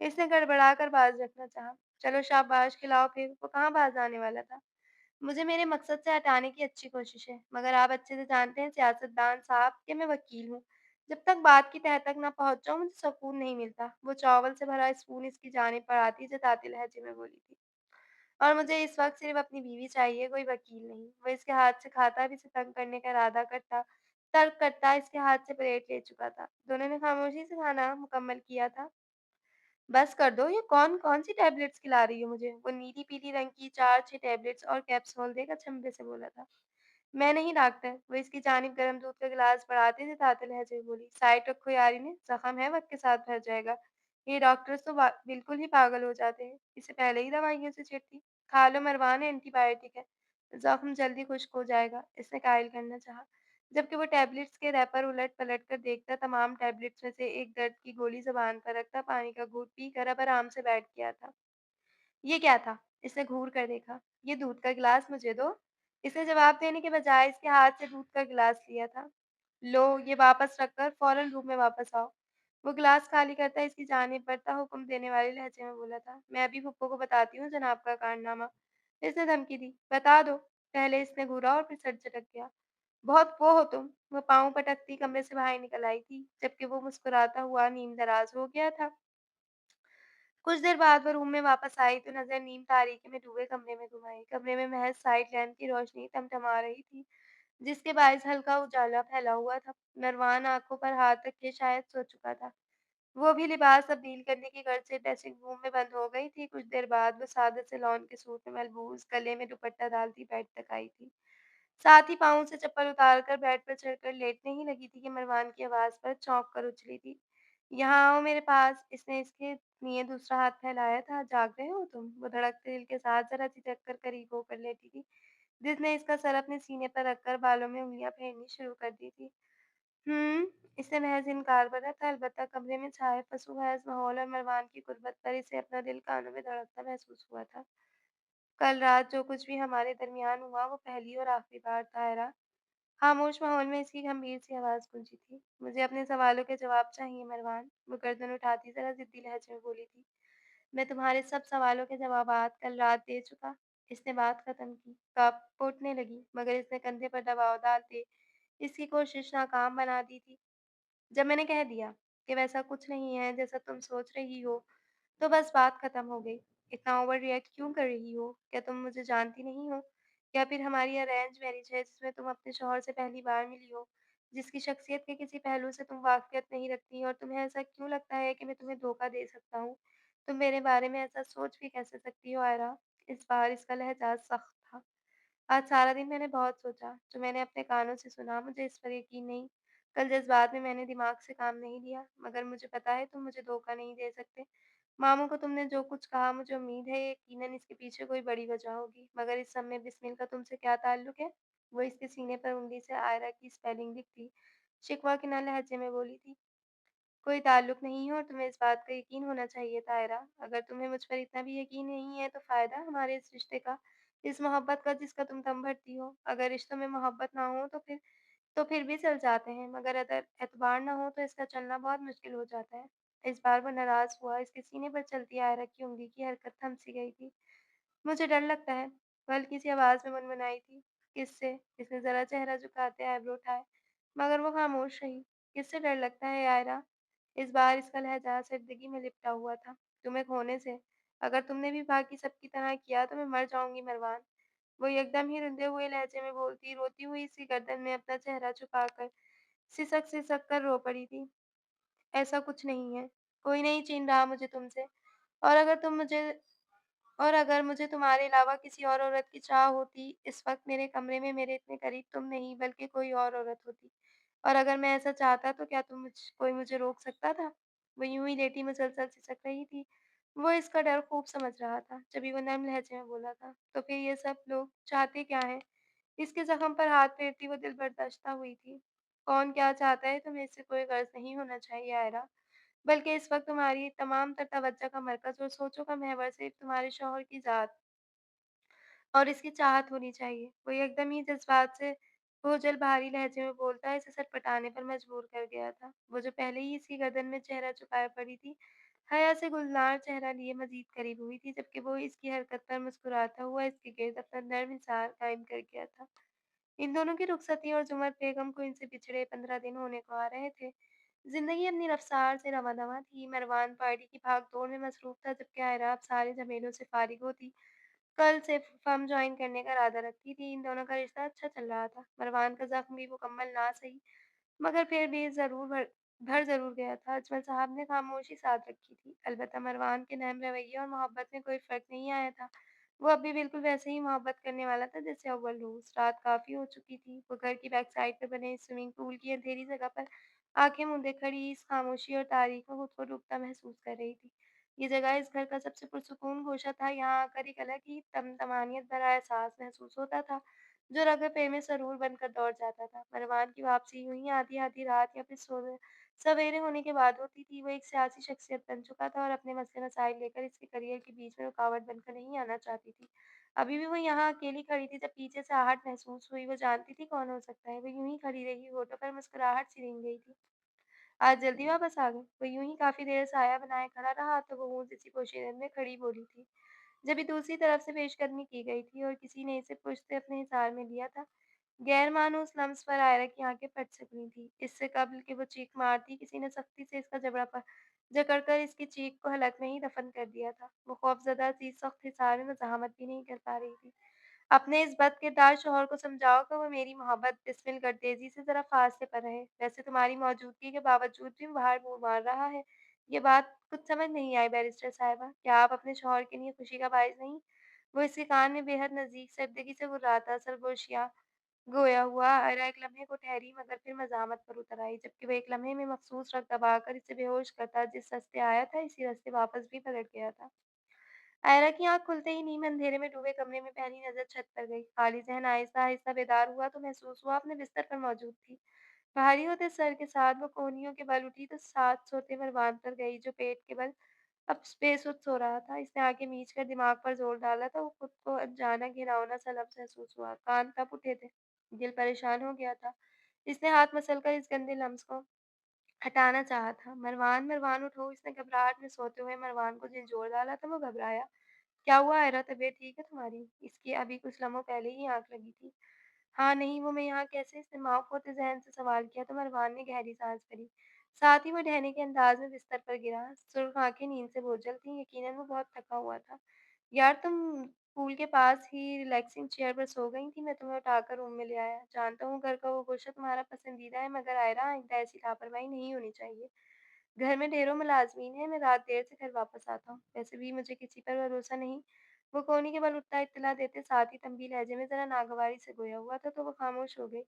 इसने गड़बड़ाकर बाज़ रखना चाहा। चलो शाबाश, खिलाओ फिर। वो कहाँ बाज़ आने वाला था। मुझे मेरे मकसद से हटाने की अच्छी कोशिश है, मगर आप अच्छे से जानते हैं सियासतदान साहब कि मैं वकील हूँ। जब तक बात की तह तक ना पहुँच जाऊँ, मुझे सुकून नहीं मिलता। वो चावल से भरा स्पून इसकी जानिब बढ़ाती जताते लहजे में बोली थी। और मुझे इस वक़्त सिर्फ़ अपनी बीवी चाहिए, कोई वकील नहीं। वो इसके हाथ से खाता भी इसे तंग करने का इरादा करता, तर्क करता इसके हाथ से प्लेट ले चुका था। दोनों ने खामोशी से खाना मुकम्मल किया था। बस कर दो, ये कौन-कौन सी टैबलेट्स खिला रही हो मुझे? वो नीली-पीली रंग की 4-6 टैबलेट्स और कैप्सूल देकर अचंभे से बोला था। मैं नहीं डॉक्टर। वो इसकी जानिब गर्म दूध का गिलास बढ़ाते सिताते लहजे में बोली। साइड रखो यारिन, ज़ख्म है, वक़्त के साथ भर जाएगा। ये डॉक्टर्स तो बिल्कुल ही पागल हो जाते हैं। इसे पहले ही दवाइयों से चिढ़ती। खा लो मरवान, एंटीबायोटिक है। ज़ख्म जल्दी खुश्क हो जाएगा। इसने कायल करना चाहा, जबकि वो टैबलेट्स के रैपर उलट-पलट कर देखता, तमाम टैबलेट्स में से एक दर्द की गोली ज़ुबान पर रखता, पानी का घूँट पीकर अब आराम से बैठ गया था। ये क्या था? इसने घूर कर देखा। ये दूध का गिलास मुझे दो। इसने जवाब देने के बजाय इसके हाथ से दूध का गिलास लिया था। लो, ये वापस रखकर फ़ौरन रूम में वापस आओ। वो गिलास खाली करता इसकी जानिब बढ़ता हुक्म देने वाले लहजे में बोला था। मैं अभी फूफो को बताती हूँ जनाब का कारनामा। इसने धमकी दी। बता दो। पहले इसने घूरा और फिर सर झटक गया। बहुत वो हो तुम। वो पाँव पटकती कमरे से बाहर निकल आई थी, जबकि वो मुस्कुराता हुआ नींद-दराज़ हो गया था। कुछ देर बाद वो रूम में वापस आई तो नज़र नीम तारीकी में डूबे कमरे में घुमाई। कमरे में महज़ साइड लैंप की रोशनी टमटमा रही थी, जिसके बायस हल्का उजाला फैला हुआ था। नरवान आँखों पर हाथ रखे शायद सो चुका था। वो भी लिबास तब्दील करने की गर्ज से ड्रेसिंग रूम में बंद हो गई थी। कुछ देर बाद वो सादे से लॉन के सूट में मलबूस गले में दुपट्टा डालती बेड तक आई थी। साथ ही पाँव से चप्पल उतारकर बेड पर चढ़कर लेटने ही लगी थी कि मरवान की आवाज़ पर चौंक कर उछली थी। यहाँ आओ मेरे पास। इसने इसके लिए दूसरा हाथ फैलाया था। जाग रहे हो तुम? वो धड़कते दिल के साथ ज़रा झिझक कर करीब होकर लेटी थी, जिसने इसका सर अपने सीने पर रखकर बालों में उँगलियाँ फेरनी शुरू कर दी थी। इसने महज़ इनकार भरा था, अलबत्ता कमरे में छाए फसूहैज़ माहौल और मरवान की गुर्बत पर इसे अपना दिल कानों में धड़कता महसूस हुआ था। कल रात जो कुछ भी हमारे दरमियान हुआ वो पहली और आखिरी बार था, आयरा। खामोश माहौल में इसकी गंभीर सी आवाज़ गूंजी थी। मुझे अपने सवालों के जवाब चाहिए मरवान। वो गर्दन उठाती ज़रा ज़िद्दी लहजे में बोली थी। मैं तुम्हारे सब सवालों के जवाबात कल रात दे चुका। इसने बात खत्म की। कप उठने लगी, मगर इसने कंधे पर दबाव डालते इसकी कोशिश नाकाम बना दी थी। जब मैंने कह दिया कि वैसा कुछ नहीं है जैसा तुम सोच रही हो, तो बस बात खत्म हो गई। इतना ओवर रिएक्ट क्यों कर रही हो? क्या तुम मुझे जानती नहीं हो? या फिर हमारी अरेंज मैरिज है जिसमें तुम अपने शौहर से पहली बार मिली हो, जिसकी शख्सियत के किसी पहलू से तुम वाक़फ़ियत नहीं रखती और तुम्हें ऐसा क्यों लगता है कि मैं तुम्हें धोखा दे सकता हूँ? तुम मेरे बारे में ऐसा सोच भी कैसे सकती हो आयरा? इस बार इसका लहज़ा सख्त था। आज सारा दिन मैंने बहुत सोचा, जो मैंने अपने कानों से सुना मुझे इस पर यकीन नहीं। कल जज़्बात में मैंने दिमाग से काम नहीं लिया, मगर मुझे पता है तुम मुझे धोखा नहीं दे सकते। मामू को तुमने जो कुछ कहा मुझे उम्मीद है यकीनन इसके पीछे कोई बड़ी वजह होगी, मगर इस सब में बिस्मिल का तुमसे क्या ताल्लुक है? वो इसके सीने पर उंगली से आयरा की स्पेलिंग लिखती, शिकवा के न लहजे में बोली थी। कोई ताल्लुक नहीं है और तुम्हें इस बात का यकीन होना चाहिए था आयरा। अगर तुम्हें मुझ पर इतना भी यकीन नहीं है तो फ़ायदा हमारे इस रिश्ते का, इस मोहब्बत का जिसका तुम दम भरती हो। अगर रिश्तों में मोहब्बत ना हो तो फिर भी चल जाते हैं, मगर अगर एतबार ना हो तो इसका चलना बहुत मुश्किल हो जाता है। इस बार वो नाराज़ हुआ, इसके सीने पर चलती आयरा की उँगली की हरकत थम सी गई थी। मुझे डर लगता है, वो हल्की-सी आवाज़ में गुनगुनाई थी। किससे? इसने ज़रा चेहरा झुकाते आईब्रो उठाए, मगर वो खामोश रही। किससे डर लगता है आयरा? इस बार इसका लहज़ा सर्दगी में लिपटा हुआ था। तुम्हें खोने से। अगर तुमने भी बाकी सबकी तरह किया तो मैं मर जाऊँगी मरवान। वो एकदम ही रुंधे हुए लहजे में बोलती, रोती हुई इसकी गर्दन में अपना चेहरा छुपाकर सिसक-सिसक कर रो पड़ी थी। ऐसा कुछ नहीं है। कोई नहीं छीन रहा मुझे तुमसे। और अगर तुम मुझे और अगर मुझे तुम्हारे अलावा किसी और औरत की चाह होती, इस वक़्त मेरे कमरे में मेरे इतने करीब तुम नहीं बल्कि कोई और औरत होती। और अगर मैं ऐसा चाहता तो क्या कोई मुझे रोक सकता था? वो यूँ ही लेटी मुसलसल सिसक रही थी। वो इसका डर खूब समझ रहा था, जभी वो नर्म लहजे में बोला था, तो फिर ये सब लोग चाहते क्या हैं? इसके ज़ख्म पर हाथ फेरती वो दिल बर्दाश्ता हुई थी। कौन क्या चाहता है तुम्हें इससे कोई गर्ज़ नहीं होना चाहिए आयरा। बल्कि इस वक़्त तुम्हारी तमाम तर तवज्जो का मरकज़ और सोचों का महवर सिर्फ़ तुम्हारे शौहर की ज़ात और इसकी चाहत होनी चाहिए। वो एकदम ही जज़्बात से बोझिल भारी लहजे में बोलता इसे सटपटाने पर मजबूर कर गया था। वो जो पहले ही इसकी गर्दन में चेहरा छुपाए पड़ी थी, हया से गुलनार चेहरा लिए मज़ीद करीब हुई थी, जबकि वो इसकी हरकत पर मुस्कुराता हुआ इसके गिर्द अपना नर्म हिसार कायम कर गया था। इन दोनों की रुखसती और जुमर बेगम को इनसे बिछड़े 15 दिन होने को आ रहे थे। ज़िंदगी अपनी रफ्तार से रवां-दवां थी। मरवान पार्टी की भाग-दौड़ में मसरूफ़ था, जबकि आयरा अब सारे झमेलों से फ़ारिग होती कल से फ़र्म जॉइन करने का इरादा रखती थी। इन दोनों का रिश्ता अच्छा चल रहा था। मरवान का ज़ख्म भी मुकम्मल ना सही, मगर फिर भी भर ज़रूर गया था। अजमल साहब ने खामोशी साध रखी थी। अलबत्ता मरवान के नरम रवैये और मोहब्बत में कोई फ़र्क नहीं आया था। वो अब भी बिल्कुल वैसे ही मोहब्बत करने वाला था जैसे अव्वल रोज़। रात काफ़ी हो चुकी थी। वो घर की बैक साइड पर बने स्विमिंग पूल की अंधेरी जगह पर आँखें मूंदे खड़ी इस खामोशी और तारीकी में खुद को डूबता महसूस कर रही थी। ये जगह इस घर का सबसे पुरसुकून गोशा था। यहाँ आकर एक अलग ही तमतमानियत भरा एहसास महसूस होता था, जो रग-पे में सरूर बनकर दौड़ जाता था। मरवान की वापसी यूँ ही आधी-आधी रात या फिर सवेरे होने के बाद होती थी। वो एक सियासी शख्सियत बन चुका था और अपने मसले-मसाइल लेकर इसके करियर के बीच में रुकावट बनकर नहीं आना चाहती थी। अभी भी वो यहाँ अकेली खड़ी थी जब पीछे से आहट महसूस हुई। वो जानती थी कौन हो सकता है। वो यूँ ही खड़ी रही, होठों पर मुस्कुराहट सी रेंग गई थी। आज जल्दी वापस आ गए? वो यूँ ही काफ़ी देर साया बनाए खड़ा रहा तो वो ऊँट जैसी पोशीरत में खड़ी बोली थी। जब भी दूसरी तरफ से पेशकदमी की गई थी और किसी ने इसे पुश्त से अपने हिसार में लिया था। गैर मानूस लम्स पर आयरा की आंखें फट से खुली थी। इससे कबल कि वो चीख मारती, किसी ने सख्ती से इसका जबड़ा जकड़कर इसकी चीख को हलक में ही दफन कर दिया था। वो खौफज़दा सी सख्त हिसार में मज़ाहमत भी नहीं कर पा रही थी। अपने इस बदकिरदार शौहर को समझाओ कि वो मेरी मोहब्बत बिस्मिल कर तेजी से ज़रा फासले पर रहे। वैसे तुम्हारी मौजूदगी के बावजूद भी वो बाहर मुँह मार रहा है। ये बात कुछ समझ नहीं आई बैरिस्टर साहिबा। क्या आप अपने शौहर के लिए खुशी का बायस नहीं? वो इसके कान में बेहद नज़दीक सर्दगी से गुर्राता, सरगोशियाँ गोया हुआ। आयरा एक लम्हे को ठहरी मगर फिर मज़ाहमत पर उतर आई, जबकि वह एक लम्हे में मखसूस रग दबाकर इसे बेहोश करता, जिस रास्ते आया था इसी रास्ते वापस भी पलट गया था। आयरा की आँख खुलते ही नीम अंधेरे में डूबे कमरे में पहली नज़र छत पर गई। खाली ज़हन आहिस्ता-आहिस्ता बेदार हुआ तो महसूस हुआ अपने बिस्तर पर मौजूद थी। भारी होते सर के साथ वो कोहनियों के बल उठी तो साथ सोते मरवान पर गई, जो पेट के बल अब बेसुध सो रहा था। इसने आँखें मीच कर दिमाग पर ज़ोर डाला तो वो खुद को अनजाना घिनौना सा लफ्ज़ महसूस हुआ। कान तप उठे थे, दिल परेशान हो गया था। इसने हाथ मसलकर इस गंदे लम्स को हटाना चाहा था। "मरवान, मरवान उठो!" इसने घबराहट में सोते हुए मरवान को झिंझोर डाला तो वो घबराया। "क्या हुआ आयरा, तबीयत ठीक है तुम्हारी?" इसकी अभी कुछ लम्हों पहले ही आँख लगी थी। "हाँ, नहीं वो मैं यहाँ कैसे?" इसने माफ़ होते ज़हन से सवाल किया तो मरवान ने गहरी साँस भरी। साथ ही वो ढहने के अंदाज़ में बिस्तर पर गिरा। सुर्ख़ आँखें नींद से बोझल थीं, यकीनन वो बहुत थका हुआ था। "यार तुम पूल के पास ही रिलैक्सिंग चेयर पर सो गई थीं, मैं तुम्हें उठाकर रूम में ले आया। जानता हूँ घर का वो गोशा तुम्हारा पसंदीदा है, मगर आयरा आइंदा ऐसी लापरवाही नहीं होनी चाहिए। घर में ढेरों मुलाज़मीन हैं, मैं रात देर से घर वापस आता हूँ। वैसे भी मुझे किसी पर भरोसा नहीं।" वो कोहनी के बल उठता इत्तला देते साथ ही तंबी लहजे में ज़रा नागवारी से गोया हुआ था तो वो खामोश हो गई।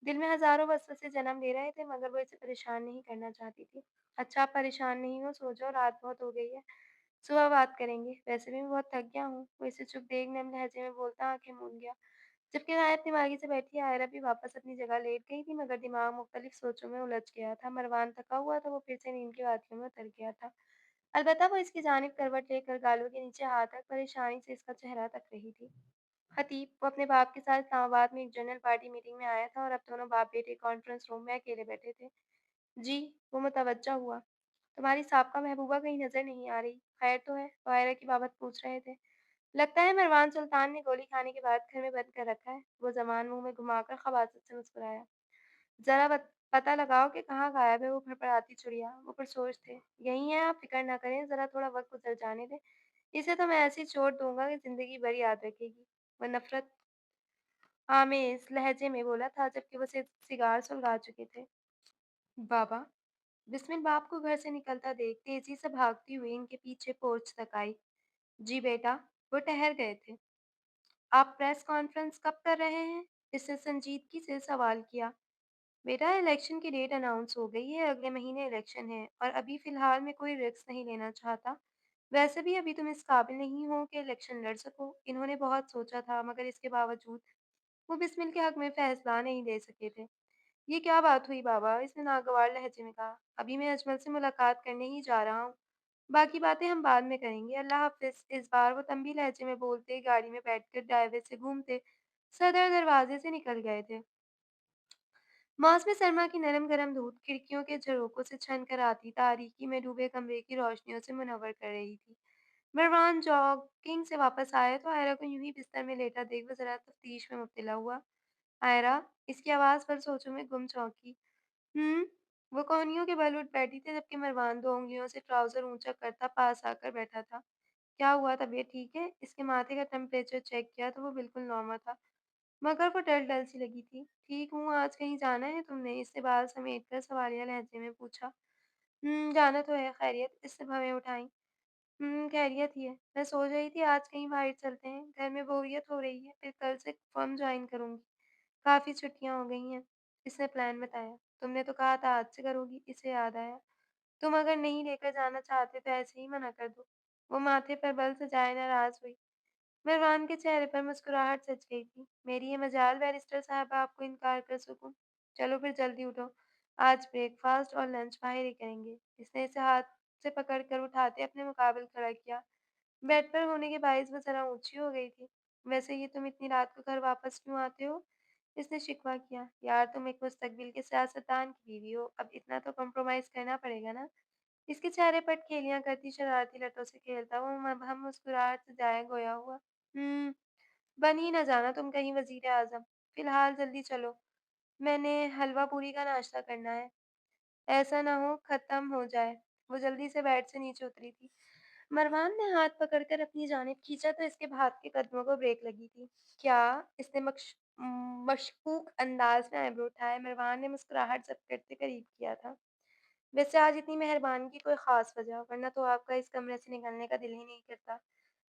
दिल में हज़ारों वसवसे जन्म ले रहे थे मगर वो इसे परेशान नहीं करना चाहती थी। "अच्छा आप परेशान नहीं हो, सो जाओ, रात बहुत हो गई है। सुबह बात करेंगे। वैसे भी मैं बहुत थक गया हूँ।" वो इसे चुप देख नम लहजे में बोलता आँखें मूंद गया। जबकि गायब दिमागी से बैठी आयरा भी वापस अपनी जगह लेट गई थी मगर दिमाग मुख्तलिफ सोचों में उलझ गया था। मरवान थका हुआ था, वो फिर से नींद की वादियों में उतर गया था। अलबत्ता वो इसकी जानिब करवट लेकर गालों के नीचे हाथ रख परेशानी से इसका चेहरा तक रही थी। खतीब, वो अपने बाप के साथ इस्लामाबाद में एक जनरल पार्टी मीटिंग में आया था और अब दोनों बाप-बेटे कॉन्फ्रेंस रूम में अकेले बैठे थे। जी, वो मुतवज्जा हुआ। तुम्हारी साबका महबूबा कहीं नज़र नहीं आ रही। खैर तो है? वो आयरा की बाबत पूछ रहे थे। लगता है मरवान सुल्तान ने गोली खाने के बाद घर में बंद कर रखा है। वो ज़बान मुँह में घुमाकर ख़बासत से मुस्कुराया। ज़रा पता लगाओ कि कहाँ गायब है वो फड़फड़ाती चिड़िया। वो पुरसोच थे। यहीं है, आप फ़िक्र ना करें, ज़रा थोड़ा वक़्त गुज़र जाने दें। इसे तो मैं ऐसी चोट दूँगा कि ज़िंदगी भर याद रखेगी। वो नफ़रत आमेज़ लहजे में बोला था जबकि वो सिगार सुलगा चुके थे। बाबा, बिस्मिल बाप को घर से निकलता देख तेज़ी से भागती हुई इनके पीछे पोर्च तक आई। जी बेटा, वो ठहर गए थे। आप प्रेस कॉन्फ्रेंस कब कर रहे हैं? इसने संजीदगी से सवाल किया। बेटा इलेक्शन की डेट अनाउंस हो गई है, अगले महीने इलेक्शन है और अभी फ़िलहाल मैं कोई रिस्क नहीं लेना चाहता। वैसे भी अभी तुम इस काबिल नहीं हो कि इलेक्शन लड़ सको। इन्होंने बहुत सोचा था मगर इसके बावजूद वो बिस्मिल के हक में फैसला नहीं दे सके थे। ये क्या बात हुई बाबा? इसने नागवार लहजे में कहा। अभी मैं अजमल से मुलाकात करने ही जा रहा हूँ। बाकी बातें हम बाद में करेंगे। अल्लाह हाफ़िज़। इस बार वो तंबी लहजे में बोलते गाड़ी में बैठकर ड्राइवर से घूमते सदर दरवाजे से निकल गए थे। मौसमी सरमा की नरम-गरम धूप खिड़कियों के झरोखों से छन कर आती तारीकी में डूबे कमरे की रोशनियों से मुनव्वर कर रही थी। मरवान जॉगिंग से वापस आया तो आयरा को यूं ही बिस्तर में लेटा देख वो जरा तफ्तीश में मुब्तला हुआ। आयरा, इसकी आवाज़ पर सोचों में गुम चौंकी। वो कोहनियों के बल उठ बैठी थी जबकि मरवान दो उंगलियों से ट्राउजर ऊंचा करता पास आकर बैठा था। क्या हुआ, तबीयत ठीक है? इसके माथे का टेम्परेचर चेक किया तो वो बिल्कुल नॉर्मल था मगर वो डल-डल सी लगी थी। ठीक हूँ, आज कहीं जाना है तुमने? इसने बाल समेटकर सवालिया लहजे में पूछा। जाना तो है, खैरियत? इसने भवें उठाई। खैरियत ही है। मैं सोच रही थी आज कहीं बाहर चलते हैं, घर में बोरियत हो रही है, फिर कल से फर्म ज्वाइन करूँगी। काफ़ी छुट्टियाँ हो गई हैं। इसने प्लान बताया। तुमने तो कहा था आज से करोगी, इसे याद आया। तुम अगर नहीं लेकर जाना चाहते तो ऐसे ही मना कर दो। वो माथे पर बल सजाए नाराज़ हुई। मेहरबान के चेहरे पर मुस्कुराहट छच गई थी। मेरी ये मजाल बैरिस्टर साहब आपको इनकार कर सकूं। चलो फिर जल्दी उठो। आज ब्रेकफास्ट और लंच बाहर ही करेंगे। इसने इसे हाथ से पकड़कर उठाते अपने मुकाबिल खड़ा किया। बेड पर होने के बायस वो जरा ऊंची हो गई थी। वैसे ये तुम इतनी रात को घर वापस क्यों आते हो? इसने शिकवा किया। यार तुम एक मुस्तकबिल के सियासतदान की बीवी हो, अब इतना तो कॉम्प्रोमाइज़ करना पड़ेगा ना। इसके चेहरे पर ठेलियाँ करती शरारती लटों से खेलता वो मबहम मुस्कुराहट से जाया गोया हुआ। बन ही ना जाना तुम कहीं वज़ीर-ए-आज़म। فی الحال جلدی چلو، میں نے حلوہ پوری کا ناشتہ کرنا ہے، ایسا نہ ہو ختم ہو جائے۔ وہ جلدی سے بیڈ سے نیچے اتری تھی۔ مروان نے ہاتھ پکڑ کر اپنی جانب کھینچا تو اس کے بھاگتے قدموں کو بریک لگی تھی۔ کیا؟ اس نے مشکوک انداز میں آئیبرو اٹھائے۔ مروان نے مسکراہٹ ضبط کرتے قریب کیا تھا۔ ویسے آج اتنی مہربانی کی کوئی خاص وجہ، ورنہ تو آپ کا اس کمرے سے نکلنے کا دل ہی نہیں کرتا۔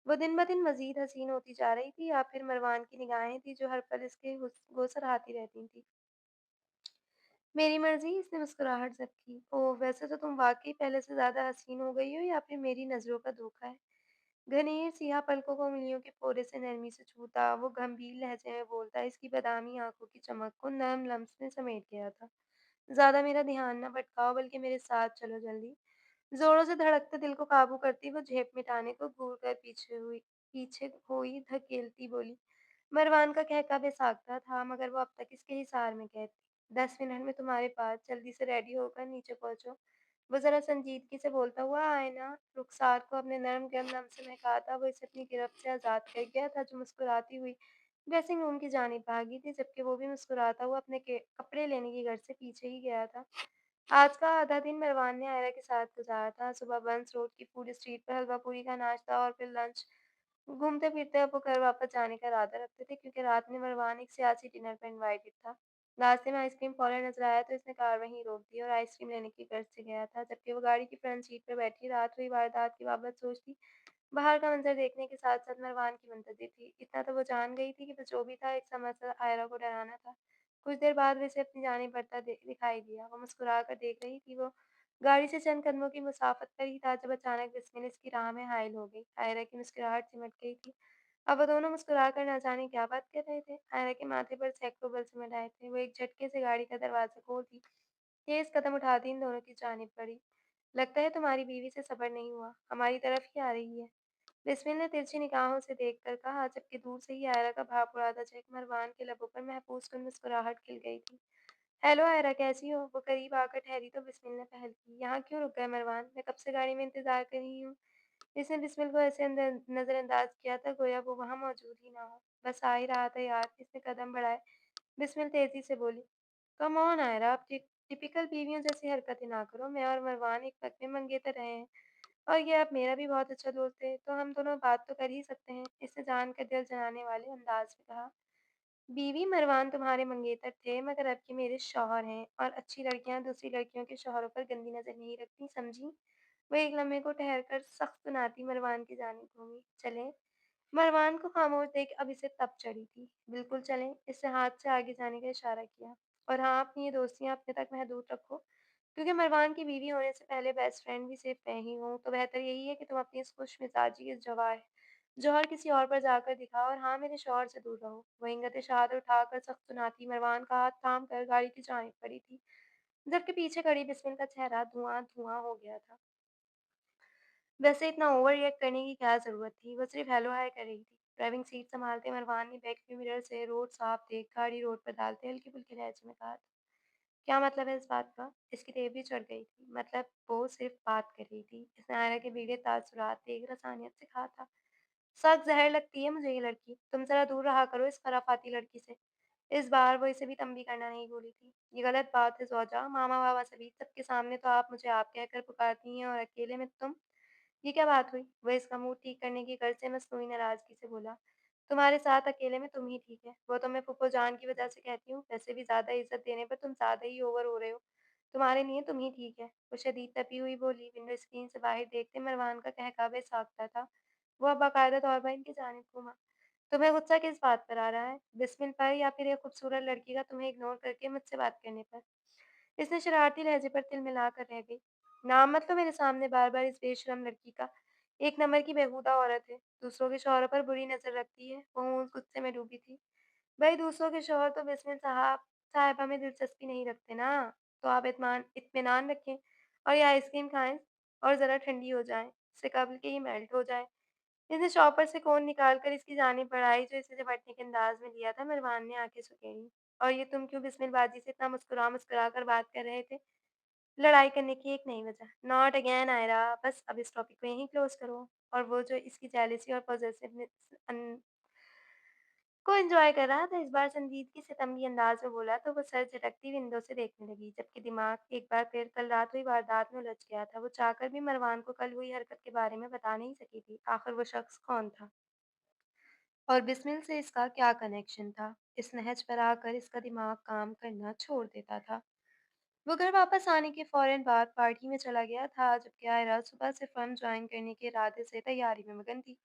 وہ دن بدن مزید حسین ہوتی جا رہی تھی، یا پھر مروان کی نگاہیں تھی جو ہر پل اس کے گوسر آتی رہتی تھی۔ میری مرضی، اس نے مسکراہٹ ضبط کی۔ اوہ، ویسے تو تم واقعی پہلے سے زیادہ حسین ہو گئی ہو، یا پھر میری نظروں کا دھوکا ہے؟ گھنیر سیاہ پلکوں کو انگلیوں کے پورے سے نرمی سے چھوتا، وہ گمبھیر لہجے میں بولتا، اس کی بادامی آنکھوں کی چمک کو نرم لمس میں سمیٹ گیا تھا۔ زیادہ میرا دھیان نہ بھٹکاؤ، بلکہ میرے ساتھ چلو جلدی۔ زوروں سے دھڑکتے دل کو قابو کرتی وہ جھیپ مٹانے کو گھور کر پیچھے ہوئی دھکیلتی بولی۔ مروان کا کہکا بے ساختہ تھا، مگر وہ اب تک اس کے حصار میں قید تھی۔ 10 منٹ میں تمہارے پاس، جلدی سے ریڈی ہو کر نیچے پہنچو۔ وہ ذرا سنجیدگی سے بولتا ہوا آئینہ رخسار کو اپنے نرم گرم نم سے مہکا تھا۔ وہ اسے اپنی گرفت سے آزاد کر گیا تھا، جو مسکراتی ہوئی ڈریسنگ روم کی جانب بھاگی تھی، جبکہ وہ بھی مسکراتا ہوا اپنے کپڑے لینے کی غرض سے پیچھے ہی گیا تھا۔ آج کا آدھا دن مروان نے آئرہ کے ساتھ گزارا تھا۔ صبح بنس روڈ کی فوڈ اسٹریٹ پر حلوہ پوری کا ناشتہ اور پھر لنچ۔ گھومتے پھرتے اب وہ گھر واپس جانے کا ارادہ رکھتے تھے، کیونکہ رات میں مروان ایک سیاسی ڈنر پر انوائٹڈ تھا۔ راستے میں آئس کریم پارلر نظر آیا تو اس نے کار وہیں روک دی اور آئس کریم لینے کی غرض سے گیا تھا۔ جبکہ وہ گاڑی کی فرنٹ سیٹ پر بیٹھی رات ہوئی واردات کی بابت سوچتی، باہر کا منظر دیکھنے کے ساتھ ساتھ مروان کی منتظر تھی۔ اتنا تو وہ جان گئی تھی کہ وہ جو بھی تھا ایک سمجھ آئرہ کو ڈرانا تھا۔ کچھ دیر بعد وہ اسے اپنی جانب بڑھتا دکھائی دیا۔ وہ مسکرا کر دیکھ رہی تھی، وہ گاڑی سے چند قدموں کی مسافت پر ہی تھا جب اچانک بسمل اس کی راہ میں حائل ہو گئی۔ آئرہ کی مسکراہٹ سمٹ گئی تھی۔ اب وہ دونوں مسکرا کر نہ جانے کیا بات کر رہے تھے۔ آئرہ کے ماتھے پر سینکڑوں بل آئے تھے۔ وہ ایک جھٹکے سے گاڑی کا دروازہ کھولتی تیز قدم اٹھاتی ان دونوں کی جانب بڑھی۔ لگتا ہے تمہاری بیوی سے صبر نہیں ہوا، ہماری طرف ہی آ رہی ہے، بسمل نے ترچھی نگاہوں سے دیکھ کر کہا، جبکہ دور سے ہی آئرہ کا بھاپ اڑاتا چیک مروان کے لبوں پر محفوظ کن مسکراہٹ کھل گئی تھی۔ ہیلو آئرہ، کیسی ہو؟ وہ قریب آ کر ٹھہری تو بسمل نے پہل کی۔ یہاں کیوں رک گئے مروان؟ میں کب سے گاڑی میں انتظار کر رہی ہوں۔ اس نے بسمل کو ایسے نظر انداز کیا تھا گویا وہ وہاں موجود ہی نہ ہو۔ بس آ ہی رہا تھا یار، اس نے قدم بڑھائے۔ بسمل تیزی سے بولی، کم آن آئرہ، آپ ٹپیکل بیویوں جیسی حرکتیں نہ کرو۔ میں اور مروان ایک وقت میں منگیتر رہے ہیں، اور یہ اب میرا بھی بہت اچھا دوست ہے، تو ہم دونوں بات تو کر ہی سکتے ہیں، اس نے جان کر دل جلانے والے انداز میں کہا۔ بیوی مروان تمہارے منگیتر تھے، مگر اب کے میرے شوہر ہیں، اور اچھی لڑکیاں دوسری لڑکیوں کے شوہروں پر گندی نظر نہیں رکھتی، سمجھی؟ وہ ایک لمحے کو ٹھہر کر سخت سناتی مروان کی جانب گھومی۔ چلیں؟ مروان کو خاموش دیکھ اب اسے تپ چڑھی تھی۔ بالکل چلیں، اس سے ہاتھ سے آگے جانے کا اشارہ کیا۔ اور ہاں، اپنی یہ دوستیاں اپنے تک محدود رکھو، کیونکہ مروان کی بیوی ہونے سے پہلے بیسٹ فرینڈ بھی صرف میں ہی ہوں، تو بہتر یہی ہے کہ تم اپنی اس خوش مزاجی اس جوہر کسی اور پر جا کر دکھاؤ، اور ہاں، میرے شوہر سے دور رہو۔ وہ انگت شہادت اٹھا کر سخت سناتی مروان کا ہاتھ تھام کر گاڑی کی جانب پڑی تھی، جبکہ پیچھے کھڑی بسمل کا چہرہ دھواں دھواں ہو گیا تھا۔ ویسے اتنا اوور ریئیکٹ کرنے کی کیا ضرورت تھی؟ وہ صرف ہیلو ہائے کر رہی تھی۔ ڈرائیونگ سیٹ سنبھالتے مروان نے بیک ویو مرر سے روڈ صاف دیکھ گاڑی روڈ پر ڈالتے ہلکی پھلکی لہجے میں کہا تھا، کیا مطلب ہے اس بات کا؟ اس کی تیوری چڑھ گئی تھی۔ مطلب وہ صرف بات کر رہی تھی، اس نے آئرہ کے بیڑے تاثرات دیکھ رسانیت سے کہا تھا۔ سخت زہر لگتی ہے مجھے یہ لڑکی، تم ذرا دور رہا کرو اس خرافاتی لڑکی سے۔ اس بار وہ اسے بھی تنبیہ کرنا نہیں بھولی تھی۔ یہ غلط بات ہے زوجہ، ماما بابا سبھی سب کے سامنے تو آپ مجھے آپ کہہ کر پکارتی ہیں، اور اکیلے میں تم۔ یہ کیا بات ہوئی؟ وہ اس کا موڈ ٹھیک کرنے کی غرض سے مصنوعی ناراضگی سے بولا، تمہارے ساتھ اکیلے میں تم ہی ٹھیک ہے، وہ تو میں پھپھو جان کی وجہ سے کہتی ہوں، ویسے بھی زیادہ عزت دینے پر تم زیادہ ہی اوور ہو رہے ہو، تمہارے لیے تم ہی ٹھیک ہے۔ وہ شدید تپی ہوئی بولی۔ ونڈو اسکرین سے باہر دیکھتے مروان کا کہکا ساختہ تھا۔ وہ اب باقاعدہ طور پر ان کی جانب گھوما۔ تمہیں غصہ کس بات پر آ رہا ہے؟ بسمل پر، یا پھر ایک خوبصورت لڑکی کا تمہیں اگنور کر کے مجھ سے بات کرنے پر؟ اس نے شرارتی لہجے پر تل ملا کر رہ گئی۔ نام مت لو میرے سامنے بار بار اس بے شرم لڑکی کا، ایک نمبر کی بےہودہ عورت ہے، دوسروں کے شوہروں پر بری نظر رکھتی ہے۔ وہ اس غصے میں ڈوبی تھی۔ بھائی دوسروں کے شوہر تو بسمل صاحبہ میں دلچسپی نہیں رکھتے نا، تو آپ اطمینان رکھیں اور یہ آئس کریم کھائیں اور ذرا ٹھنڈی ہو جائیں، اس سے قبل کہ یہ میلٹ ہو جائے۔ اس نے شاپر سے کون نکال کر اس کی جانب بڑھائی جو اسے جھپٹنے کے انداز میں لیا تھا۔ مروان نے آنکھیں سکیڑی۔ اور یہ تم کیوں بسمل باجی سے اتنا مسکرا مسکرا کر بات کر رہے تھے؟ لڑائی کرنے کی ایک نئی وجہ؟ ناٹ اگین آئرہ، بس اب اس ٹاپک کو یہیں کلوز کرو۔ اور وہ جو اس کی جیلسی اور को एन्जॉय कर रहा था। इस बार संजीदगी से तमगी अंदाज़ में बोला तो वो सर झटकती विंडो से देखने लगी, जबकि दिमाग एक बार फिर कल रात हुई वारदात में उलझ गया था। वो चाहकर भी मरवान को कल हुई हरकत के बारे में बता नहीं सकी थी। आखिर वो शख्स कौन था? और बिस्मिल से इसका क्या कनेक्शन था? इस नहज पर आकर इसका दिमाग काम करना छोड़ देता था। वो घर वापस आने के फ़ौरन बाद पार्टी में चला गया था, जबकि आयरा सुबह से फर्म ज्वाइन करने के इरादे से तैयारी में मगन थी।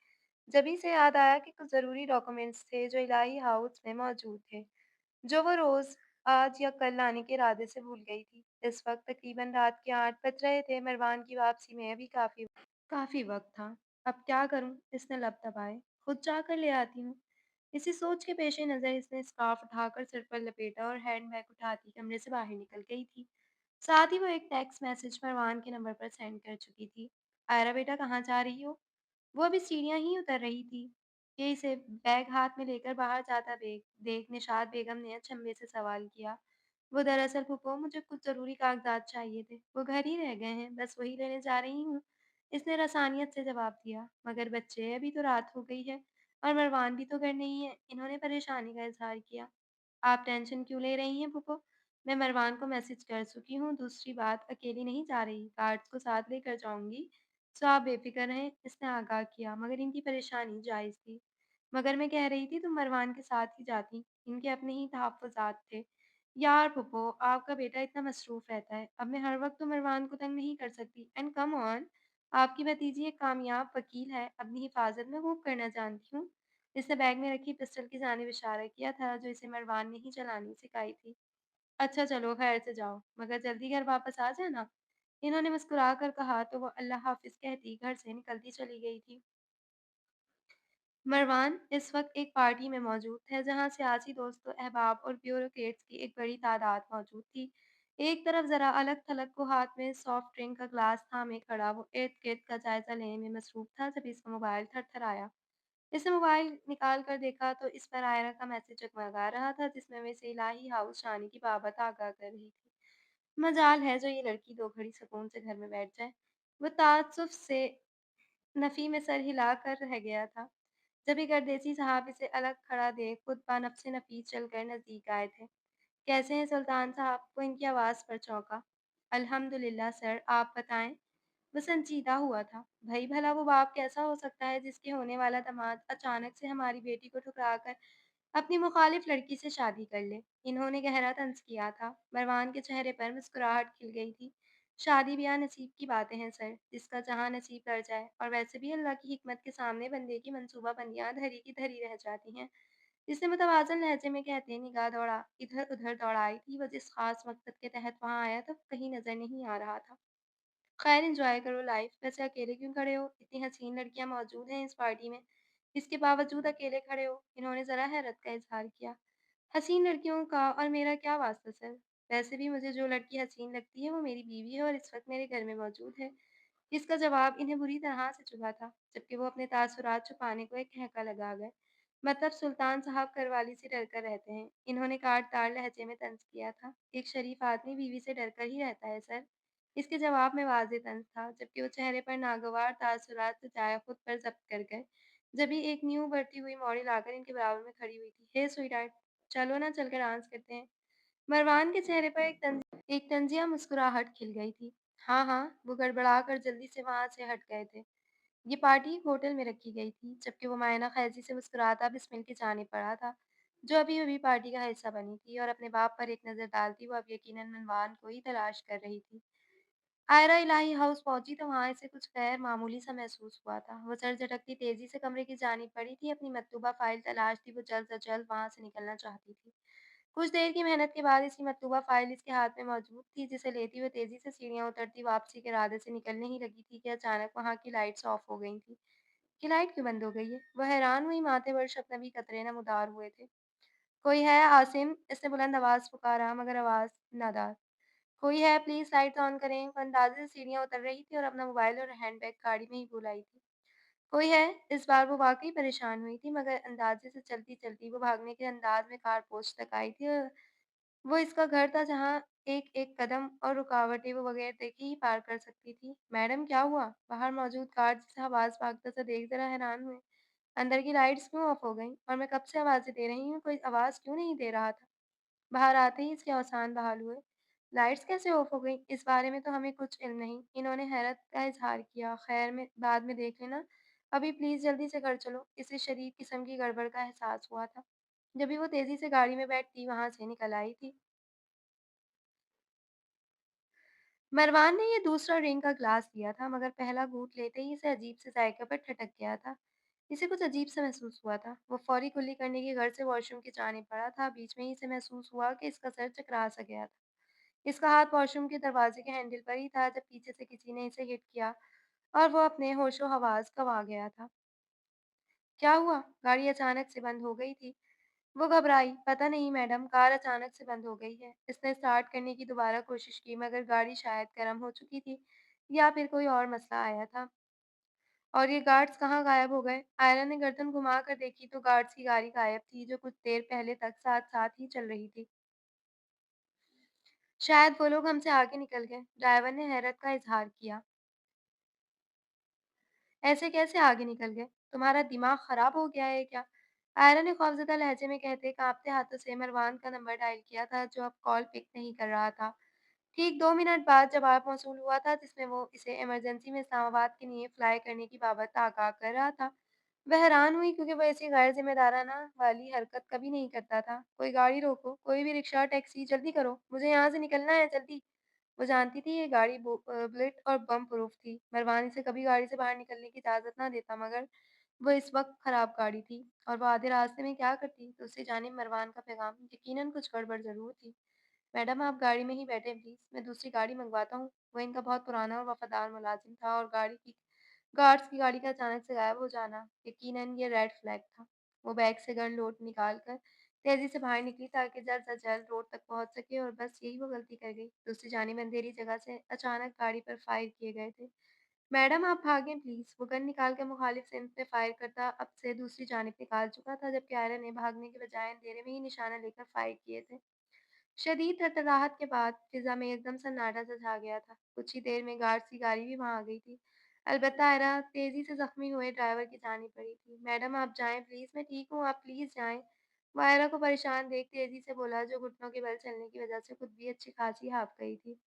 जभी से याद आया कि कुछ ज़रूरी डॉक्यूमेंट्स थे जो इलाही हाउस में मौजूद थे, जो वो रोज़ आज या कल लाने के इरादे से भूल गई थी। इस वक़्त तकरीबन रात के 8 बज रहे थे। मरवान की वापसी में अभी काफ़ी वक़्त था। अब क्या करूँ? इसने लब दबाए। खुद जाकर ले आती हूँ। इसी सोच के पेश नज़र इसने स्कार्फ़ उठाकर सिर पर लपेटा और हैंडबैग उठाती कमरे से बाहर निकल गई थी। साथ ही वो एक टेक्स्ट मैसेज मरवान के नंबर पर सेंड कर चुकी थी। "आयरा बेटा, कहाँ जा रही हो?" वो अभी सीढ़ियाँ ही उतर रही थी कि इसे बैग हाथ में लेकर बाहर जाता देख निशात बेगम ने अचंभे से सवाल किया। "वो दरअसल फूफो, मुझे कुछ ज़रूरी कागज़ात चाहिए थे। वो घर ही रह गए हैं, बस वही लेने जा रही हूँ।" इसने रसानियत से जवाब दिया। "मगर बच्चे, अभी तो रात हो गई है और मरवान भी तो घर नहीं है।" इन्होंने परेशानी का इज़हार किया। "आप टेंशन क्यों ले रही हैं फूफो? मैं मरवान को मैसेज कर चुकी हूँ। दूसरी बात, अकेली नहीं जा रही, कार्ड्स को साथ लेकर जाऊँगी। सो आप बेफ़िक्र रहें।" इसने आगाह किया, मगर इनकी परेशानी जायज़ थी। "मगर मैं कह रही थी तुम मरवान के साथ ही जाती, इनके अपने ही तहफ़्फ़ुज़ात थे।" "यार फूफो, आपका बेटा इतना मसरूफ़ रहता है, अब मैं हर वक़्त तो मरवान को तंग नहीं कर सकती। एंड कम ऑन, आपकी भतीजी एक कामयाब वकील है, अपनी हिफ़ाज़त मैं खूब करना जानती हूँ।" इसने बैग में रखी पिस्टल की जानिब इशारा किया था, जो इसे मरवान ने ही चलानी सिखाई थी। "अच्छा चलो, खैर से जाओ, मगर जल्दी घर वापस आ जाना।" इन्होंने मुस्कुराकर कहा तो वो अल्लाह हाफ़िज़ कहती घर से निकलती चली गई थी। मरवान इस वक़्त एक पार्टी में मौजूद थे, जहाँ सियासी दोस्तों, अहबाब और ब्यूरोक्रेट्स की एक बड़ी तादाद मौजूद थी। एक तरफ ज़रा अलग-थलग को हाथ में सॉफ्ट ड्रिंक का ग्लास थामे खड़ा वो इर्द-गिर्द का जायज़ा लेने में मसरूफ़ था, जब इसका मोबाइल थरथराया। इसने मोबाइल निकाल कर देखा तो इस पर आयरा का मैसेज जगमगा रहा था, जिसमें वो इसे इलाही हाउस जाने की बाबत आगाह कर रही थी। मजाल है जो ये लड़की 2 घड़ी सुकून से घर में बैठ जाए। वो ताज्जुब से नफ़ी में सर हिलाकर रह गया था। जब एक परदेसी साहब इसे अलग खड़ा देख खुद ब-नफ़्स नफ़ीस चलकर नज़दीक आए थे। "कैसे हैं सुल्तान साहब?" वो इनकी आवाज़ पर चौंका। "अल्हम्दुलिल्लाह सर, आप बताएँ?" वो संजीदा हुआ था। भई भला वो बाप कैसा हो सकता है जिसके होने वाला दामाद अचानक से हमारी बेटी को ठुकराकर अपनी मुखालिफ लड़की से शादी कर ले। इन्होंने गहरा तंज़ किया था। मरवान के चेहरे पर मुस्कुराहट खिल गई थी। शादी-ब्याह नसीब की बातें हैं सर, जिसका जहाँ नसीब कर जाए, और वैसे भी अल्लाह की हिकमत के सामने बंदे की मंसूबाबंदियाँ धरी की धरी रह जाती हैं। इसने मुतवाज़िन लहज़े में कहते निगाह इधर-उधर दौड़ाई थी। वो जिस ख़ास मकसद के तहत वहाँ आया था, वो कहीं नज़र नहीं आ रहा था। खैर, एन्जॉय करो लाइफ़। वैसे अकेले क्यों खड़े हो? इतनी हसीन लड़कियाँ मौजूद हैं इस पार्टी में। इसके बावजूद अकेले खड़े हो? इन्होंने ज़रा हैरत का इज़हार किया। हसीन लड़कियों का और मेरा क्या वास्ता सर? वैसे भी मुझे जो लड़की हसीन लगती है वो मेरी बीवी है और इस वक़्त मेरे घर में मौजूद है। इसका जवाब इन्हें बुरी तरह से चुभा था, जबकि वो अपने तासुरात छुपाने को एक ठेका लगा गए। मतलब सुल्तान साहब घरवाली से डरकर रहते हैं। इन्होंने काट-ताड़ लहजे में तंज़ किया था। एक शरीफ आदमी बीवी से डरकर ही रहता है सर। इसके जवाब में वाज़ेह तंज़ था, जबकि वो चेहरे पर नागवार तासुरात सजाए खुद पर ज़ब्त कर गए। जभी एक न्यू बढ़ती हुई मॉडल आकर इनके बराबर में खड़ी हुई थी। "हे स्वीटहार्ट, चलो ना चलकर डांस करते हैं।" मरवान के चेहरे पर एक तंज़िया मुस्कुराहट खिल गई थी। हाँ, हाँ, वो गड़बड़ाकर जल्दी से वहाँ से हट गए थे। ये पार्टी एक होटल में रखी गई थी, जबकि वो मायना ख़ैज़ी से मुस्कुराता बिस्मिल की जानिब बढ़ा था, जो अभी-अभी पार्टी का हिस्सा बनी थी, और अपने बाप पर एक नज़र डालती वो अब यकीनन मनवान को ही तलाश कर रही थी। आयरा इलाही हाउस पहुँची तो वहाँ इसे कुछ गैर मामूली सा महसूस हुआ था। वो सर झटकती तेज़ी से कमरे की जानिब बढ़ी थी, अपनी मतलूबा फ़ाइल तलाशती वो जल्द से जल्द वहाँ से निकलना चाहती थी। कुछ देर की मेहनत के बाद इसकी मतलूबा फ़ाइल इसके हाथ में मौजूद थी, जिसे लेती हुए तेज़ी से सीढ़ियाँ उतरती वापसी के इरादे से निकलने ही लगी थी कि अचानक वहाँ की लाइट्स ऑफ़ हो गई थीं। कि लाइट क्यों बंद हो गई है? वो हैरान हुई, माथे पर शबनमी कतरे नमूदार हुए थे। "कोई है आसिम?" इसने बुलंद आवाज़ पुकारा, मगर आवाज़ नादार। "कोई है? प्लीज़ लाइट्स ऑन करें।" वो अंदाज़े से सीढ़ियाँ उतर रही थी और अपना मोबाइल और हैंडबैग गाड़ी में ही भूल आई थी। "कोई है?" इस बार वो वाक़ई परेशान हुई थी, मगर अंदाज़े से चलती-चलती वो भागने के अंदाज़ में कार पोस्ट तक आई थी, और वो इसका घर था जहाँ एक-एक कदम और रुकावटें वो बगैर देखे ही पार कर सकती थी। "मैडम, क्या हुआ?" बाहर मौजूद गार्ड जिसे हवास भागता सा देख ज़रा हैरान हुए। अंदर की लाइट्स क्यों ऑफ हो गईं? और मैं कब से आवाज़ें दे रही हूँ, कोई आवाज़ क्यों नहीं दे रहा था? बाहर आते ही इसके अवसान बहाल हुए। लाइट्स कैसे ऑफ हो गईं? इस बारे में तो हमें कुछ इल्म नहीं। इन्होंने हैरत का इज़हार किया। खैर में बाद में देख लेना। अभी प्लीज़ जल्दी से घर चलो। इसे शदीद किस्म की गड़बड़ का एहसास हुआ था। जब भी वो तेज़ी से गाड़ी में बैठती वहाँ से निकल आई थी। मरवान ने ये दूसरा ड्रिंक का ग्लास लिया था, मगर पहला घूँट लेते ही इसे अजीब से जायके पर ठटक गया था। इसे कुछ अजीब सा महसूस हुआ था। वो फौरी कुल्ली करने के घर से वॉशरूम की जानिब बढ़ा था। बीच में ही इसे महसूस हुआ कि इसका सर चकरा सा गया था। इसका हाथ वॉशरूम के दरवाजे के हैंडल पर ही था जब पीछे से किसी ने इसे हिट किया और वो अपने होशो-हवास गँवा गया था। क्या हुआ? गाड़ी अचानक से बंद हो गई थी। वो घबराई। पता नहीं मैडम, कार अचानक से बंद हो गई है। इसने स्टार्ट करने की दोबारा कोशिश की, मगर गाड़ी शायद गर्म हो चुकी थी या फिर कोई और मसला आया था। और ये गार्ड्स कहाँ गायब हो गए? आयरा ने गर्दन घुमा कर देखी तो गार्ड्स की गाड़ी गायब थी, जो कुछ देर पहले तक साथ-साथ ही चल रही थी। शायद वो लोग हमसे आगे निकल गए। ड्राइवर ने हैरत का इज़हार किया। ऐसे कैसे आगे निकल गए? तुम्हारा दिमाग खराब हो गया है क्या? आयरा ने खौफज़दा लहजे में कहते काँपते हाथों से मरवान का नंबर डायल किया था, जो अब कॉल पिक नहीं कर रहा था। ठीक 2 मिनट बाद जवाब मौसूल हुआ था, जिसमें वो इसे इमरजेंसी में इस्लामाबाद के लिए फ्लाई करने की बाबत आगाह कर रहा था। वह हैरान हुई, क्योंकि वह ऐसी गैर ज़िम्मेदाराना वाली हरकत कभी नहीं करता था। कोई गाड़ी रोको, कोई भी रिक्शा, टैक्सी, जल्दी करो, मुझे यहाँ से निकलना है, जल्दी। वो जानती थी ये गाड़ी बुलेट और बम प्रूफ थी। मरवान इसे कभी गाड़ी से बाहर निकलने की इजाज़त ना देता, मगर वो इस वक़्त खराब गाड़ी थी और वो आधे रास्ते में क्या करती? दूसरी जानिब मरवान का पैगाम। यकीनन कुछ गड़बड़ ज़रूर थी। मैडम, आप गाड़ी में ही बैठें प्लीज़, मैं दूसरी गाड़ी मँगवाता हूँ। वो इनका बहुत पुराना और वफ़ादार मुलाज़िम था, और गार्ड्स की गाड़ी का अचानक से गायब हो जाना यकीनन ये रेड फ्लैग था। वो बैग से गन लोड निकाल कर तेज़ी से बाहर निकली, ताकि जल्द से जल्द रोड तक पहुँच सके, और बस यही वो गलती कर गई। दूसरी जानिब अंधेरी जगह से अचानक गाड़ी पर फायर किए गए थे। मैडम, आप भागें प्लीज़। वो गन निकाल कर मुखालिफ सिम्त में फायर करता अब से दूसरी जानिब निकाल चुका था, जबकि आयरन ने भागने के बजाय अंधेरे में ही निशाना लेकर फायर किए थे। शदीद थरथराहट के बाद फिज़ा में एकदम सन्नाटा सा छा गया था। कुछ ही देर में गार्ड्स की गाड़ी भी वहाँ आ गई थी। अलबत्ता आयरा तेज़ी से ज़ख्मी हुए ड्राइवर की जानिब बढ़ी थी। मैडम, आप जाएँ प्लीज़, मैं ठीक हूँ, आप प्लीज़ जाएँ। वो आयरा को परेशान देख तेज़ी से बोला, जो घुटनों के बल चलने की वजह से खुद भी अच्छी खासी हाँफ गई थी।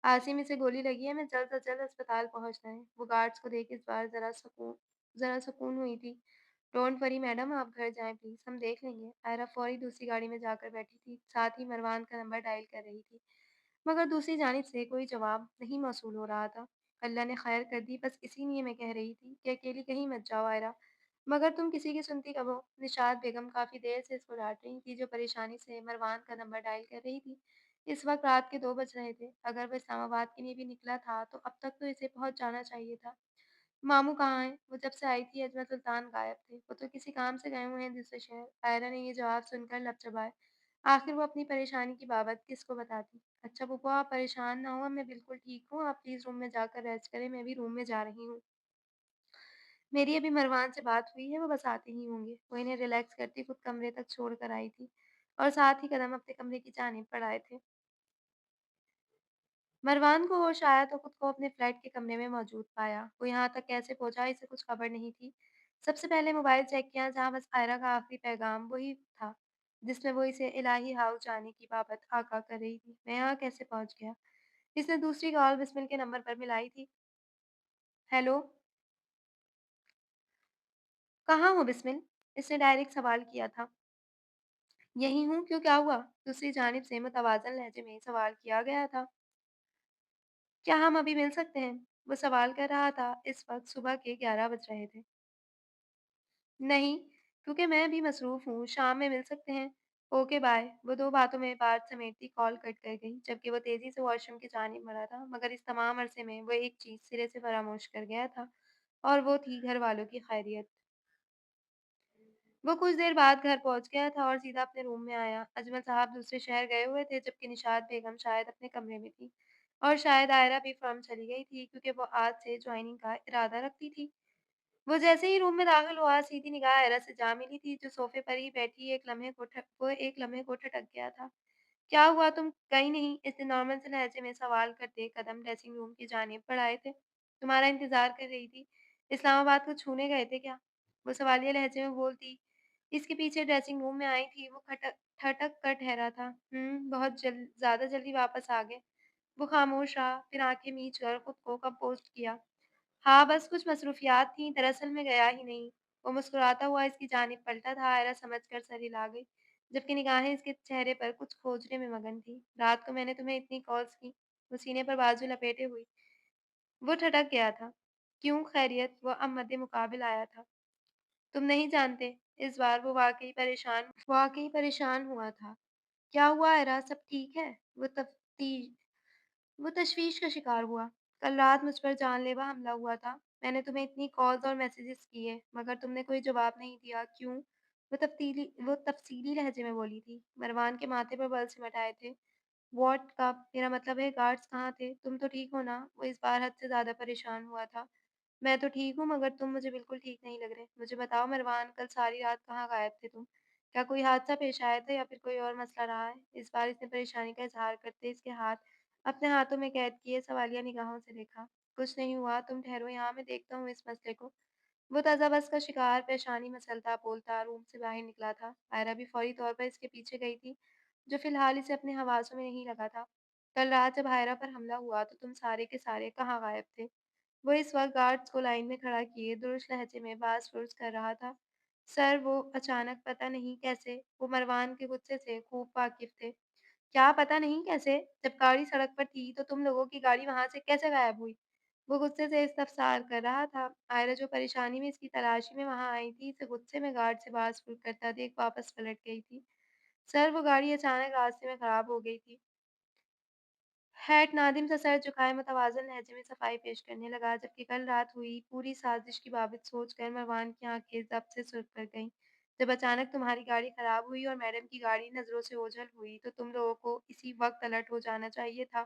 आसिम, इसे गोली लगी है, हमें जल्द से जल्द अस्पताल पहुँचना है। वो गार्ड्स को देख इस बार ज़रा सुकून हुई थी। डोंट वरी मैडम, आप घर जाएँ प्लीज़, हम देख लेंगे। आयरा फ़ौरी दूसरी गाड़ी में जाकर बैठी थी, साथ ही मरवान का नंबर डायल कर रही थी। मगर दूसरी जानिब से कोई जवाब नहीं मौसूल हो रहा था। अल्लाह ने खैर कर दी, बस इसी लिए मैं कह रही थी कि अकेली कहीं मत जाओ आयरा। मगर तुम किसी की सुनती कब हो? निशात बेगम काफ़ी देर से इसको डाँट रही थी, जो परेशानी से मरवान का नंबर डायल कर रही थी। इस वक़्त रात के 2 बज रहे थे। अगर वो इस्लामाबाद के लिए भी निकला था, तो अब तक तो इसे पहुँच जाना चाहिए था। मामू कहाँ हैं? वो जब से आई थी अजमल सुल्तान गायब थे। वो तो किसी काम से गए हुए हैं दूसरे शहर। आयरा ने ये जवाब सुनकर लब चबाए। आखिर वो अपनी परेशानी की बाबत किसको बताती? अच्छा फूफा, आप परेशान ना हो, मैं बिल्कुल ठीक हूँ। आप प्लीज़ रूम में जाकर रेस्ट करें, मैं भी रूम में जा रही हूँ। मेरी अभी मरवान से बात हुई है, वो बस आते ही होंगे। वो इन्हें रिलैक्स करती खुद कमरे तक छोड़ कर आई थी, और साथ ही कदम अपने कमरे की जानिब बढ़ाए थे। मरवान को होश आया तो खुद को अपने फ्लैट के कमरे में मौजूद पाया। वो यहाँ तक कैसे पहुँचा, इसे कुछ खबर नहीं थी। सबसे पहले मोबाइल चेक किया, जहाँ बस आयरा का आखिरी पैगाम वही था, जिसमें वो इसे इलाही हाउस जाने की बाबत आगाह कर रही थी। मैं यहाँ कैसे पहुँच गया? इसने दूसरी कॉल बिस्मिल के नंबर पर मिलाई थी। हेलो, कहाँ हो बिस्मिल? इसने डायरेक्ट सवाल किया था। यहीं हूँ, क्यों, क्या हुआ? दूसरी जानिब से मुतवाज़न लहजे में सवाल किया गया था। क्या हम अभी मिल सकते हैं? वो सवाल कर रहा था। इस वक़्त सुबह के 11 बज रहे थे। नहीं, क्योंकि मैं भी मसरूफ़ हूँ, शाम में मिल सकते हैं। Okay bye. वो 2 बातों में बात समेटती कॉल कट कर गई, जबकि वो तेज़ी से वॉशरूम की जानिब बढ़ा था, मगर इस तमाम अरसे में वो एक चीज़ सिरे से फ़रामोश कर गया था, और वो थी घरवालों की खैरियत। वो कुछ देर बाद घर पहुँच गया था और सीधा अपने रूम में आया। अजमल साहब दूसरे शहर गए हुए थे, जबकि निशात बेगम शायद अपने कमरे में थी, और शायद आयरा भी फ़र्म चली गई थी, क्योंकि वो आज से जॉइनिंग का इरादा रखती थी। वो जैसे ही रूम में दाखिल हुआ, सीधी निगाह आयरा से जा मिली थी, जो सोफ़े पर ही बैठी एक लम्हे को ठटक गया था। "क्या हुआ, तुम गई नहीं?" इसने नॉर्मल से लहजे में सवाल करते कदम ड्रेसिंग रूम की जानिब बढ़ाए थे। "तुम्हारा इंतज़ार कर रही थी। इस्लामाबाद को छूने गए थे क्या?" वो सवालिया लहजे में बोलती, इसके पीछे ड्रेसिंग रूम में आई थी, वो खटक ठटक कर ठहरा था। बहुत ज़्यादा जल्दी वापस आ गए। वो खामोश रहा, फिर आँखें मींच कर खुद को कंपोज़ किया। हाँ, बस कुछ मसरूफ़ियात थीं, दरअसल मैं गया ही नहीं। वो मुस्कुराता हुआ इसकी जानिब पलटा था, आयरा समझकर सर हिला गई, जबकि निगाहें इसके चेहरे पर कुछ खोजने में मगन थीं। रात को मैंने तुम्हें इतनी कॉल्स की, वो सीने पर बाजू लपेटे हुई। वो ठटक गया था। क्यों खैरियत? वो अब मद्दे-मुक़ाबिल आया था। तुम नहीं जानते, इस बार वो वाक़ई परेशान हुआ था। क्या हुआ आयरा, सब ठीक है? वो तशवीश का शिकार हुआ। कल रात मुझ पर जानलेवा हमला हुआ था। मैंने तुम्हें इतनी कॉल्स और मैसेजेस किए, मगर तुमने कोई जवाब नहीं दिया। क्यों? वो तफ़सीली लहजे में बोली थी। मरवान के माथे पर बल सिमट आए थे। व्हाट? कब? मेरा मतलब है गार्ड्स कहाँ थे? तुम तो ठीक हो ना? वो इस बार हद से ज़्यादा परेशान हुआ था। मैं तो ठीक हूँ, मगर तुम मुझे बिल्कुल ठीक नहीं लग रहे। मुझे बताओ मरवान, कल सारी रात कहाँ गायब थे तुम? क्या कोई हादसा पेश आया था या फिर कोई और मसला रहा है? इस बार इसने परेशानी का इज़हार करते इसके हाथ अपने हाथों में कैद किए सवालिया निगाहों से देखा। कुछ नहीं हुआ, तुम ठहरो यहाँ, मैं देखता हूँ इस मसले को। वो ताज़ाबस का शिकार पेशानी मसलता-बोलता रूम से बाहर निकला था। आयरा भी फौरी तौर पर इसके पीछे गई थी, जो फ़िलहाल इसे अपने हवासों में नहीं लगा था। कल रात जब आयरा पर हमला हुआ तो तुम सारे के सारे कहाँ गायब थे? वो इस वक़्त गार्ड्स को लाइन में खड़ा किए दुरुस्त लहजे में बाज़-फुर्स कर रहा था। सर, वो अचानक पता नहीं कैसे, वो मरवान के गुस्से से खूब वाकिफ़ थे। क्या पता नहीं कैसे? जब गाड़ी सड़क पर थी तो तुम लोगों की गाड़ी वहाँ से कैसे गायब हुई? वो गुस्से से इस्तफ़सार कर रहा था। आयरा, जो परेशानी में इसकी तलाशी में वहाँ आई थी, इसे गुस्से में गार्ड से बाज़ करता देख वापस पलट गई थी। सर, वो गाड़ी अचानक रास्ते में ख़राब हो गई थी। हैट नादिम सा सर झुकाए मुतवाज़िन लहजे में सफाई पेश करने लगा, जबकि कल रात हुई पूरी साज़िश की बाबत सोचकर मरवान की आँखें ज़ब्त से सुर्ख़ कर गईं। जब अचानक तुम्हारी गाड़ी ख़राब हुई और मैडम की गाड़ी नज़रों से ओझल हुई, तो तुम लोगों को इसी वक़्त अलर्ट हो जाना चाहिए था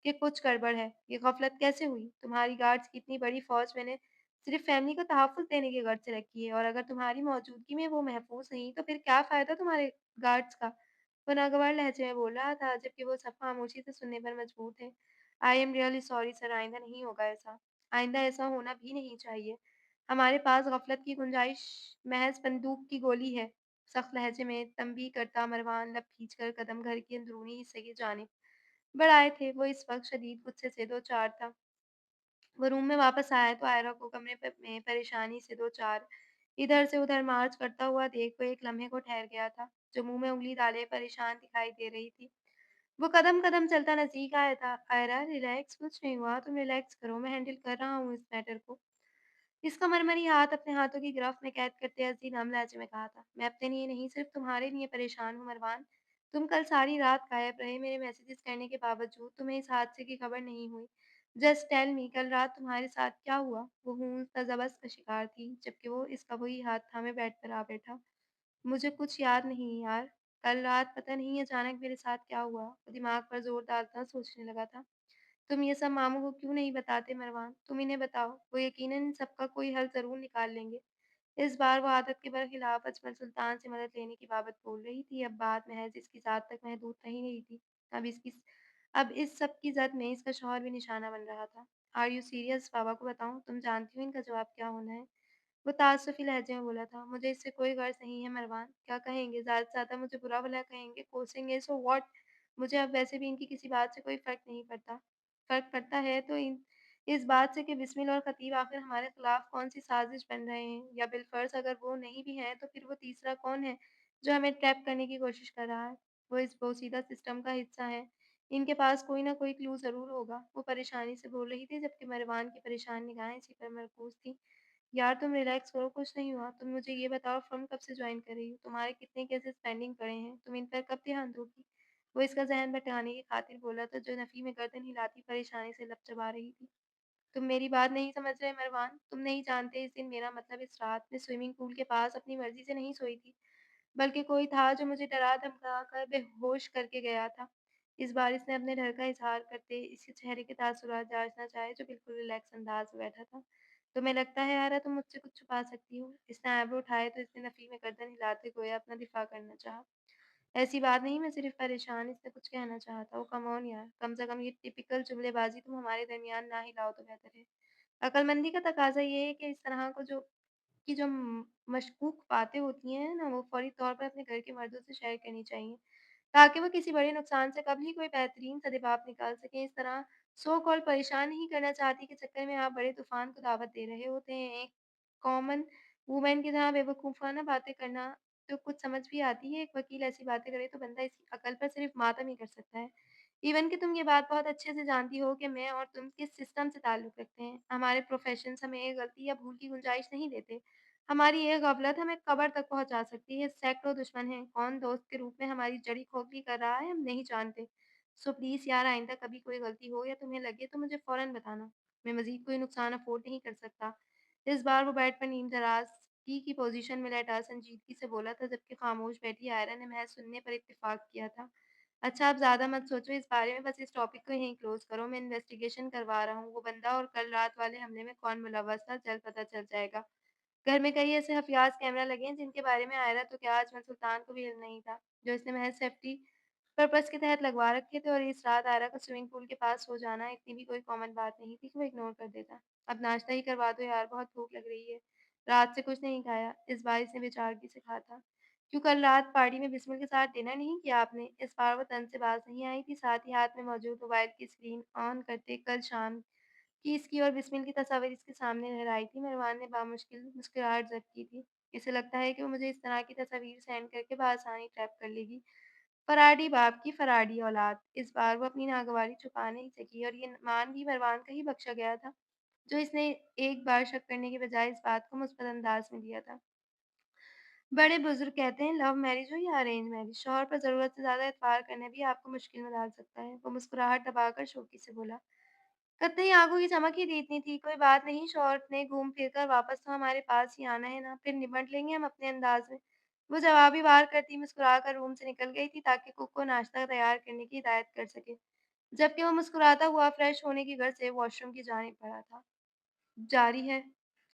कि कुछ गड़बड़ है। ये ग़फ़लत कैसे हुई? तुम्हारी गार्ड्स की इतनी बड़ी फ़ौज मैंने सिर्फ़ फ़ैमिली को तहफ़्फ़ुज़ देने की गर्ज से रखी है, और अगर तुम्हारी मौजूदगी में वो महफ़ूज़ नहीं, तो फिर क्या फ़ायदा तुम्हारे गार्ड्स का? वो नागवार लहजे में बोल रहा था, जबकि वो सब खामोशी से सुनने पर मजबूर थे। I am really sorry sir, आइंदा नहीं होगा ऐसा। आइंदा ऐसा होना भी नहीं चाहिए। हमारे पास गफलत की गुंजाइश महज बंदूक की गोली है। सख्त लहजे में तंबीह करता मरवान लब खींचकर कदम घर के अंदरूनी हिस्से की जानिब बढ़ाए थे। वो इस वक्त शदीद गुस्से से दो चार था। वो रूम में वापस आया तो आयरा को में परेशानी से दो चार इधर से उधर मार्च करता हुआ देख वो एक लम्हे को ठहर गया था, जो मुंह में उंगली डाले परेशान दिखाई दे रही थी। वो कदम-कदम चलता नज़दीक आया था। "आयरा, रिलैक्स, कुछ नहीं हुआ, तुम रिलैक्स करो, मैं हैंडल कर रहा हूँ इस मैटर को।" इसका मरमरी हाथ अपने हाथों की गिरफ्त में कैद करते हज़ीन नम लहजे में कहा था, "मैं अपने लिए नहीं, सिर्फ़ तुम्हारे लिए परेशान हूँ मरवान। तुम कल सारी रात गायब रहे, मेरे मैसेजेस करने के बावजूद तुम्हें इस हादसे की खबर नहीं हुई। जस्ट टेल मी, कल रात तुम्हारे साथ क्या हुआ?" वो तज़ब्ज़ का शिकार थी, जबकि वो इसका वही हाथ थामे बेड पर आ बैठा। मुझे कुछ याद नहीं यार। कल रात पता नहीं अचानक मेरे साथ क्या हुआ। वो दिमाग पर ज़ोर डालता सोचने लगा था। तुम ये सब मामू को क्यों नहीं बताते मरवान? तुम इन्हें बताओ, वो यकीनन इन सब का कोई हल ज़रूर निकाल लेंगे। इस बार वो आदत के बरखिलाफ़ अजमल सुल्तान से मदद लेने की बाबत बोल रही थी। अब बात महज़ इसकी ज़ात तक महदूद रही नहीं थी। अब इसकी अब इस सब की ज़द में इसका शौहर भी निशाना बन रहा था। Are you serious? बाबा को बताऊँ? तुम जानती हो इनका जवाब क्या होना है। वो ताज्जुफ़ी लहजे में बोला था, "मुझे इससे कोई गर्ज़ नहीं है मरवान, क्या कहेंगे? ज़्यादा से ज़्यादा मुझे बुरा-भला कहेंगे, कोसेंगे, सो व्हाट? मुझे अब वैसे भी इनकी किसी बात से कोई फ़र्क नहीं पड़ता। फ़र्क पड़ता है तो इस बात से कि बिस्मिल और ख़तीब आख़िर हमारे ख़िलाफ़ कौन-सी साज़िश बन रहे हैं, या बिलफ़र्ज़ अगर वो नहीं भी हैं, तो फिर वो तीसरा कौन है, जो हमें ट्रैप करने की कोशिश कर रहा है? वो इस बोसीदा सिस्टम का हिस्सा है। इनके पास कोई ना कोई क्लू ज़रूर होगा।" वो परेशानी से बोल रही थी, जबकि मरवान की परेशान निगाहें इसी पर मरकूज़ थीं। यार, तुम रिलैक्स करो, कुछ नहीं हुआ। तुम मुझे ये बताओ, फ़र्म कब से जॉइन कर रही हो? तुम्हारे कितने केसेज़ पेंडिंग पड़े हैं? तुम इन पर कब ध्यान दोगी? वो इसका ज़हन भटकाने की खातिर बोला था, जो नफ़ी में गर्दन हिलाती परेशानी से लब चबा रही थी। तुम मेरी बात नहीं समझ रहे मरवान। तुम नहीं जानते इस दिन मेरा मतलब इस रात में स्विमिंग पूल के पास अपनी मर्ज़ी से नहीं सोई थी, बल्कि कोई था जो मुझे डरा-धमका कर बेहोश करके गया था। इस बार इसने अपने डर का इज़हार करते इसके चेहरे के तासुरात जाँचना चाहे, जो बिल्कुल रिलैक्स अंदाज़ में बैठा था। तुम्हें लगता है यारा तुम मुझसे कुछ छुपा सकती हो? इसने आईब्रो उठाए तो इसने नफ़ी में गर्दन हिलाते गोया अपना दिफ़ा करना चाहा। ऐसी बात नहीं, मैं सिर्फ़ परेशान इसने कुछ कहना चाहा था। ओह कम ऑन यार, कम से कम ये टिपिकल जुमलेबाज़ी तुम हमारे दरमियान ना ही लाओ तो बेहतर है। अक्लमंदी का तकाज़ा ये है कि इस तरह को जो की जो मशकूक बातें होती हैं ना, वो फ़ौरी तौर पर अपने घर के मर्दों से शेयर करनी चाहिए, ताकि वो किसी बड़े नुकसान से कभी कोई बेहतरीन सा जवाब निकाल सकें। इस तरह सो कॉल्ड परेशान नहीं करना चाहती के चक्कर में आप बड़े तूफ़ान को दावत दे रहे होते हैं। एक कॉमन वुमन की तरह बेवकूफ़ाना बातें करना तो कुछ समझ भी आती है। एक वकील ऐसी बातें करे तो बंदा इसकी अकल पर सिर्फ़ मातम ही कर सकता है। इवन कि तुम ये बात बहुत अच्छे से जानती हो कि मैं और तुम किस सिस्टम से ताल्लुक़ रखते हैं। हमारे प्रोफ़ेशन्स हमें एक गलती या भूल की गुंजाइश नहीं देते। हमारी एक गफ़लत हमें कब्र तक पहुँचा सकती है। सैकड़ों दुश्मन हैं, कौन दोस्त के रूप में हमारी जड़ी खोखली कर रहा है, हम नहीं जानते। सो प्लीज़ यार, आइंदा कभी कोई गलती हो या तुम्हें लगे तो मुझे फ़ौरन बताना। मैं मज़ीद कोई नुकसान अफ़ोर्ड नहीं कर सकता। इस बार वो बेड पर नींद दराज़ की पोज़ीशन में लेटा संजीदगी से बोला था, जबकि ख़ामोश बैठी आयरा ने महज़ सुनने पर इत्तेफ़ाक किया था। अच्छा, अब ज़्यादा मत सोचो इस बारे में, बस इस टॉपिक को यहीं क्लोज़ करो। मैं इन्वेस्टिगेशन करवा रहा हूँ। वो बंदा और कल रात वाले हमले में कौन मुलव्वस था, जल्द पता चल जाएगा। घर में कई ऐसे हफियाज़ कैमरा लगे हैं जिनके बारे में आयरा तो क्या अजमल सुल्तान को भी इल्म नहीं था, जो इसने महज़ सेफ्टी पर्पज़ के तहत लगवा रखे थे। और इस रात आयरा का स्विमिंग पूल के पास सो जाना इतनी भी कोई कॉमन बात नहीं थी कि वो इग्नोर कर देता। अब नाश्ता ही करवा दो यार, बहुत भूख लग रही है। रात से कुछ नहीं खाया, इस बार इसने बेचारगी से कहा था। क्यों कल रात पार्टी में बिस्मिल के साथ डिनर नहीं किया आपने? इस बार वो तन से बाज नहीं आई थी, साथ ही हाथ में मौजूद मोबाइल की स्क्रीन ऑन करते कल शाम कि इसकी और बिस्मिल की तस्वीर इसके सामने लहराई थी। मरवान ने बामुश्किल मुस्कुराहट ज़ब्त की थी। इसे लगता है कि वो मुझे इस तरह की तस्वीर सेंड करके बआसानी ट्रैप कर लेगी। फराडी बाप की फराडी औलाद। इस बार वो अपनी नागवारी छुपा नहीं सकी और ये मान भी मरवान का ही बख्शा गया था, जो इसने एक बार शक करने के बजाय इस बात को मुस्बत अंदाज में लिया था। बड़े बुजुर्ग कहते हैं लव मैरिज हो या अरेंज मैरिज, शौहर पर ज़रूरत से ज़्यादा एतबार करना भी आपको मुश्किल में डाल सकता है। वो मुस्कुराहट दबाकर शोखी से बोला। कतई आँखों की चमक ही दी इतनी थी। कोई बात नहीं, शौहर ने घूम फिर कर वापस तो हमारे पास ही आना है ना, फिर निपट लेंगे हम अपने अंदाज में। वो जवाबी वार करती मुस्कुराकर रूम से निकल गई थी ताकि कुक को नाश्ता तैयार करने की हिदायत कर सके, जबकि वो मुस्कुराता हुआ फ्रेश होने की गर्ज से वॉशरूम की जानिब बढ़ा था। जारी है।